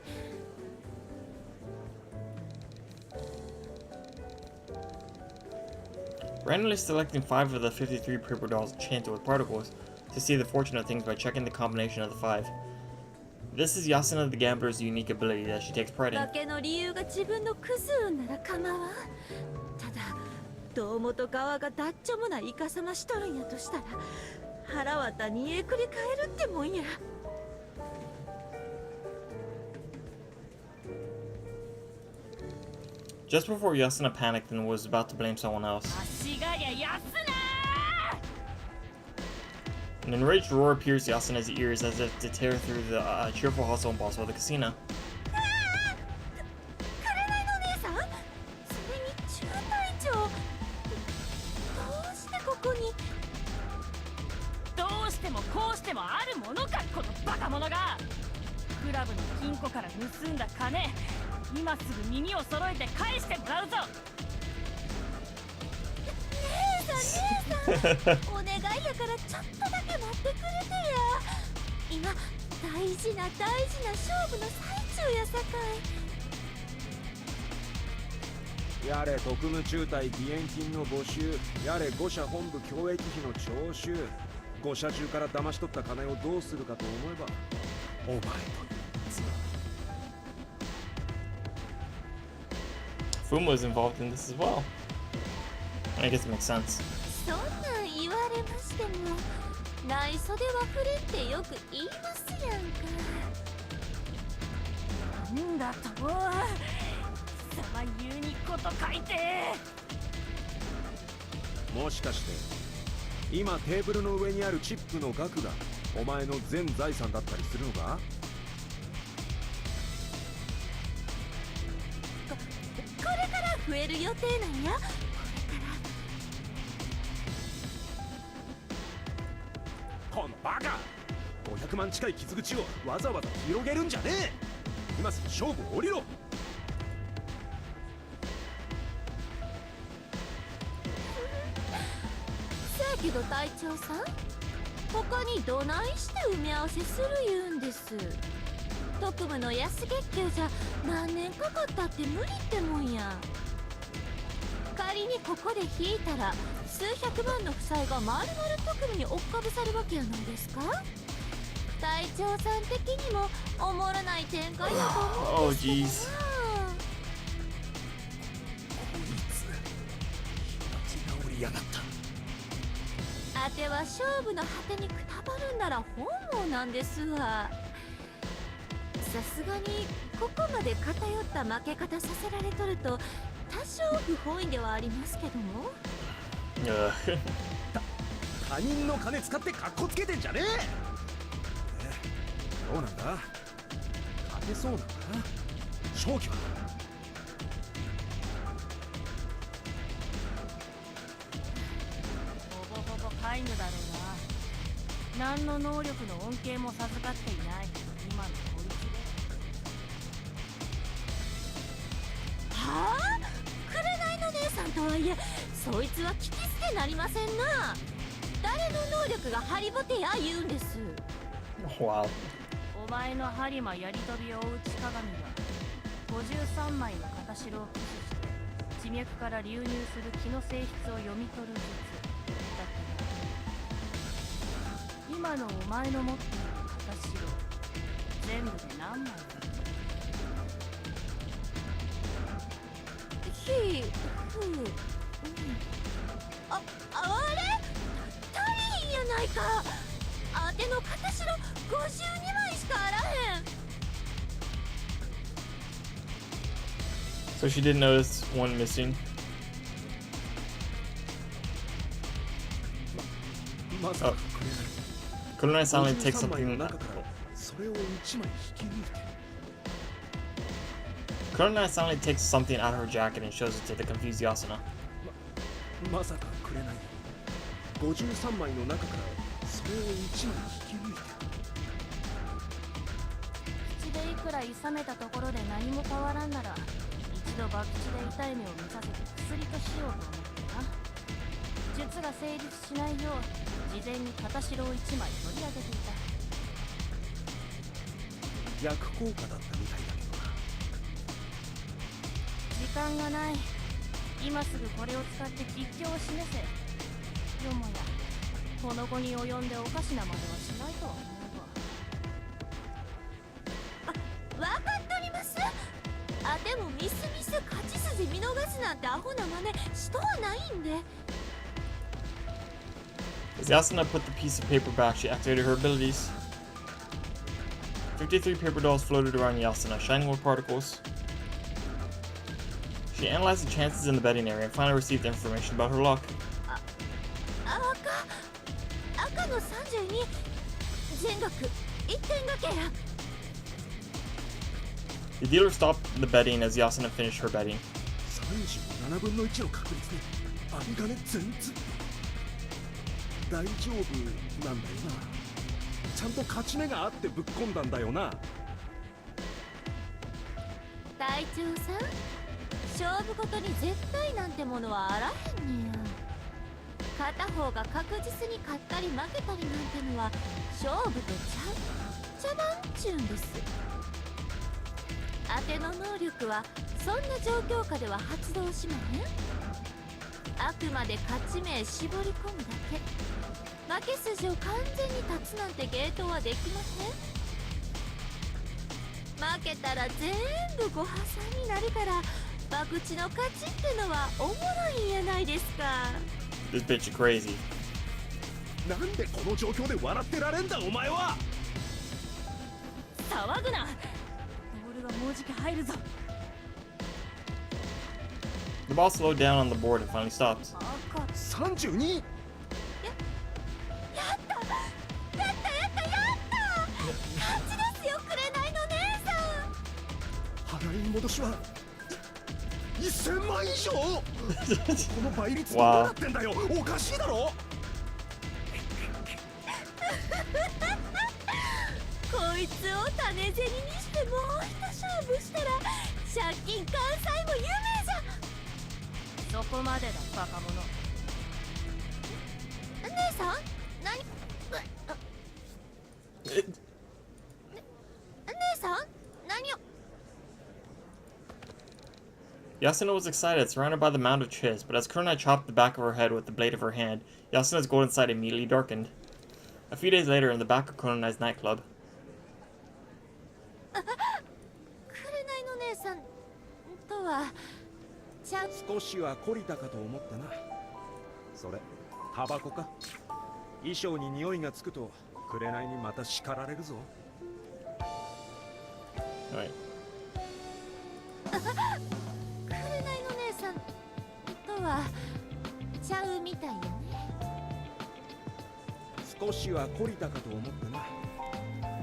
Randomly selecting 5 of the 53 paper dolls enchanted with particles to see the fortune of things by checking the combination of the 5. This is Yasuna the gambler's unique ability that she takes pride in. 負けの理由が自分のクズ運なら構わん。ただ堂本側がだっちょもないイカ様しとるんやとしたら腹渡にえくり返るってもんや。Just before Yasuna panicked and was about to blame someone else, 足がややすな an enraged roar pierced Yasuna's ears as if to tear through the cheerful hustle and bustle of the casino. 紅の姉さん、それに中隊長、どうしてここに。どうしてもこうしてもあるものか、このバカ者が。クラブの金庫から盗んだ金、今すぐ耳を揃えて返してもらうぞ。姉さんお願いやからちょっとだけ待ってくれてや。今大事な勝負の最中やさかい。やれ特務中隊義援金の募集、やれ5社本部教育費の徴収、5社中から騙し取った金をどうするかと思えばお前という妻。 Fuma was involved in this as well. I guess it makes sense. そんなん言われましても内袖は触れってよく言いますやんか。なんだと貴様言うにこと書いて。もしかして今テーブルの上にあるチップの額がお前の全財産だったりするのか。これから増える予定なんや。このバカ500万近い傷口をわざわざ広げるんじゃねえ。今すぐ勝負を降りろ。せやけど隊長さん、他にどないして埋め合わせする言うんです。特務の安月給じゃ何年かかったって無理ってもんや。仮にここで引いたら数百万の負債が丸々特務に追っかぶさるわけやないですか。隊長さん的にもおもろない展開だと思うんですけどな。治りやがった。あては勝負の果てにくたばるんなら本望なんですわ。さすがにここまで偏った負け方させられとると多少不本意ではありますけども。他人の金使ってカッコつけてんじゃねえ。どうなんだ、勝てそうなんだな勝機は。ほぼほぼ皆無だろうな。何の能力の恩恵も授かっていない今のこいつで。はあ、紅の姉さんとはいえそいつは聞き捨てなりませんな。誰の能力がハリボテや言うんです。Wow. お前の播磨やり飛びを追う地鏡は53枚の片白を駆使して地脈から流入する気の性質を読み取る術だったが、今のお前の持っている片白全部で何枚だ。ひふあれ足りひんやないか。あての片白52枚しかあらへん。 So she did notice one missing. まさか Kunai suddenly takes 53枚の something. 中からそれを1枚引き抜いて。 Kunai suddenly takes something out of her jacket and shows it to the confused Yasuna. まさかくれない。53枚の中からそれを1枚引き抜いて。口でいくら諌めたところで何も変わらんなら一度博打で痛い目を見させて薬としようと思ってな。術が成立しないよう事前に片白を1枚取り上げていた。逆効果だったみたいだけどな。時間がない。今すぐこれを使って実況を示せ。よもやこの後に及んでおかしなまではしないとは思うが。わかっとります。あでもミスミス勝ち筋見逃すなんてアホな真似しとはないんで。 As Yasuna put the piece of paper back, she activated her abilities. 53 paper dolls floated around Yasuna, shining with particles. She analyzed the chances in the betting area and finally received information about her luck. 赤の32全額1点がけや。 The dealer stopped the betting as Yasuna finished her betting. 37分の1の確率で有り金全つ。大丈夫なんだよな。ちゃんと勝ち目があってぶっ込んだんだよな。隊長さん、勝負事に絶対なんてものはあらへんねや。片方が確実に勝ったり負けたりなんてのは勝負と茶番っちゅうんです。当ての能力はそんな状況下では発動しまへん。あくまで勝ち目絞り込むだけ。負け筋を完全に立つなんてゲートはできません。負けたら全部ご破産になるから博打の勝ちってのはおもろいんやないですか。 This bitch is crazy. なんでこの状況で笑ってられんだお前は。騒ぐな。ボールがもうじき入るぞ。 The ball slowed down on the board and finally stopped. 赤。 32。 やったやったやったやった勝ちですよ紅の姉さん。払い戻しは1000万以上。この倍率どうなってんだよ。おかしいだろ。こいつを種銭にしてもう一勝負したら借金完済も夢じゃ。そこまでだバカ者。姉さん何姉さん Yasuna was excited, surrounded by the mound of chiss, but as Kurenai chopped the back of her head with the blade of her hand, Yasuna's golden sight immediately darkened. A few days later, in the back of Kurenai's nightclub, 紅の姉さんとはちゃん少しは懲りたかと思ってな。それタバコか。衣装に匂いがつくと紅にまた叱られるぞ。right. 紅の姉さんとはちゃうみたいよね。少しは懲りたかと思ってな。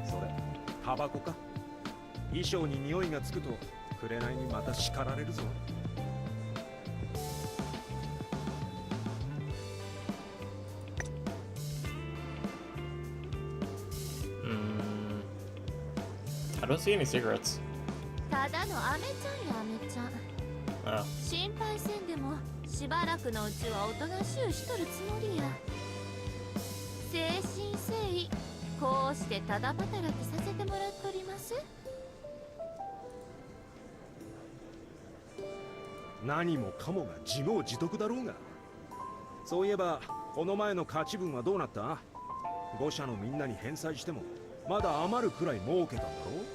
それタバコか。衣装に匂いがつくと紅にまた叱られるぞ。I don't see any cigarettes. ただのアメちゃんやアメちゃん。 Oh. 心配せんでもしばらくのうちはおとなしゅうしとるつもりや。誠心誠意こうしてただ働きさせてもらっとります。何もかもが自業自得だろうが。そういえばこの前の勝ち分はどうなった？5社のみんなに返済してもまだ余るくらい儲けたんだろう？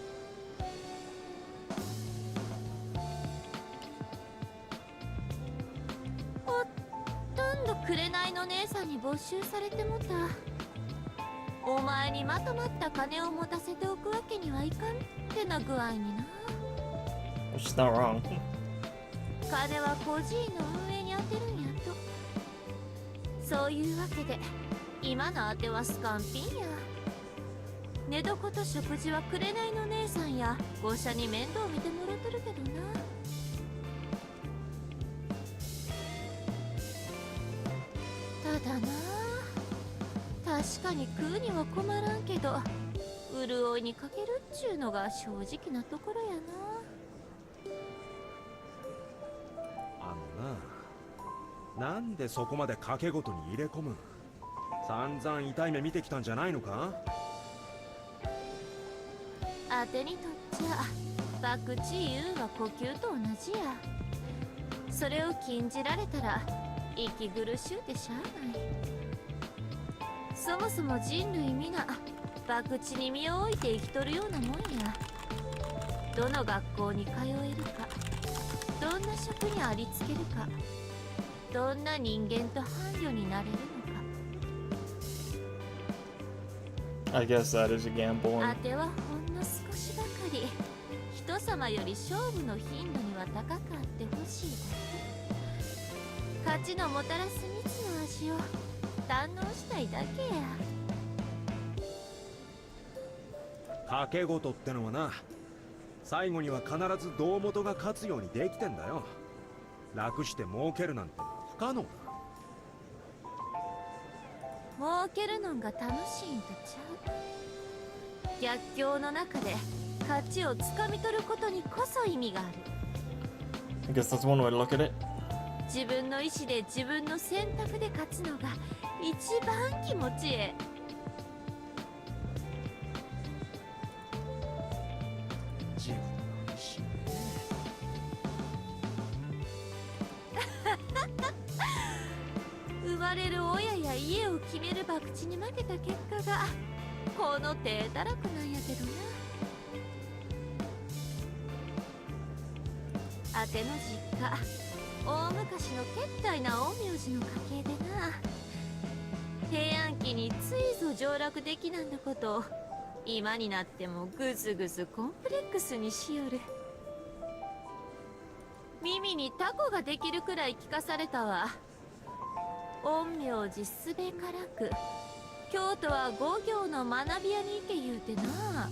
ほとんど紅の姉さんに没収されてもた。お前にまとまった金を持たせておくわけにはいかんってな具合にな。 She's not wrong. 金は個人の運営に充てるんやと。そういうわけで今のあてはスカンピンや。寝床と食事は紅の姉さんや豪社に面倒見てもらっとるけどな。ただな、確かに食うには困らんけど潤いにかけるっちゅうのが正直なところやな。なんでそこまで賭け事に入れ込む？散々痛い目見てきたんじゃないのか？あてにとっちゃ博打いうは呼吸と同じや。それを禁じられたら息苦しゅうてしゃあない。そもそも人類皆博打に身を置いて生きとるようなもんや。どの学校に通えるか、どんな職にありつけるか、どんな人間と伴侶になれるのか。 I guess that is a gamble. あてはほんの少しばかり人様より勝負の頻度には高くあってほしいだけ。勝ちのもたらす蜜の味を堪能したいだけや。賭け事ってのはな、最後には必ず胴元が勝つようにできてんだよ。楽して儲けるなんて不可能だ。儲けるのが楽しいんとちゃう。逆境の中で勝ちをつかみ取ることにこそ意味がある。 I guess that's one way to look at it. 自分の意志で自分の選択で勝つのが一番気持ちええ。自分の意志ね。生まれる親や家を決める博打に負けた結果がこの手たらくなんやけどな。あての実家、大昔のけったいな陰陽師の家系でな。平安期についぞ上洛できなんだことを今になってもぐずぐずコンプレックスにしよる。耳にタコができるくらい聞かされたわ。陰陽師すべからく京都は5行の学び屋に行け言うてな。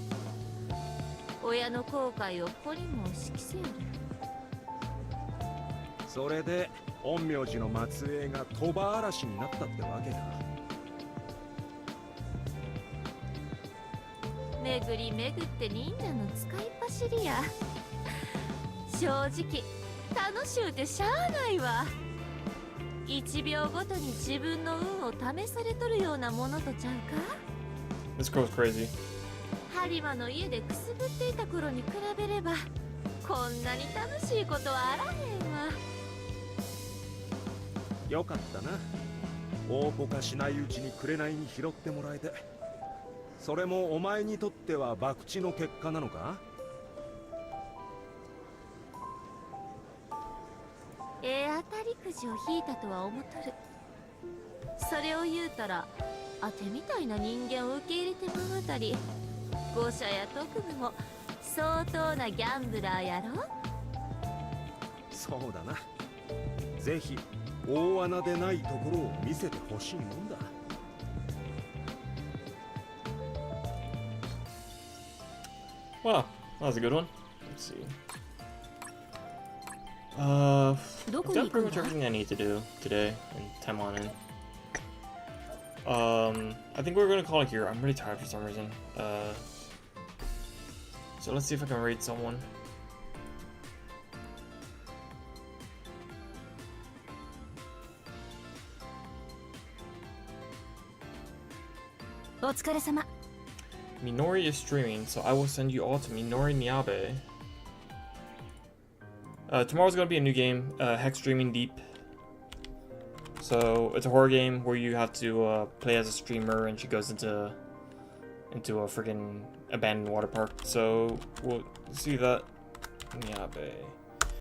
親の後悔を子にも指揮せよる。それで陰陽師の末裔が鳥羽嵐になったってわけか。巡り巡って忍者の使いっ走りや。正直楽しゅうてしゃあないわ。1秒ごとに自分の運を試されとるようなものとちゃうか。 This girl's crazy. 播磨の家でくすぶっていた頃に比べればこんなに楽しいことはあらへんわ。よかったな。大ポカしないうちに紅に拾ってもらえて。それもお前にとっては博打の結果なのか？当たりくじを引いたとは思っとる。それを言うたら当てみたいな人間を受け入れてもらったり、誤射や特務も相当なギャンブラーやろ。そうだな。ぜひ大穴でないところを見せてほしいもんだ。Wow, that was a good one. Let's see. I've done pretty much everything I need to do today in Taimanin. I think we're gonna call it here. I'm really tired for some reason. So let's see if I can raid someone. お疲れ様。 Minori is streaming, so I will send you all to Minori Niabe. Tomorrow's gonna be a new game, Hex Streaming Deep. So it's a horror game where you have to play as a streamer, and she goes into a freaking abandoned water park. So we'll see that. Niabe.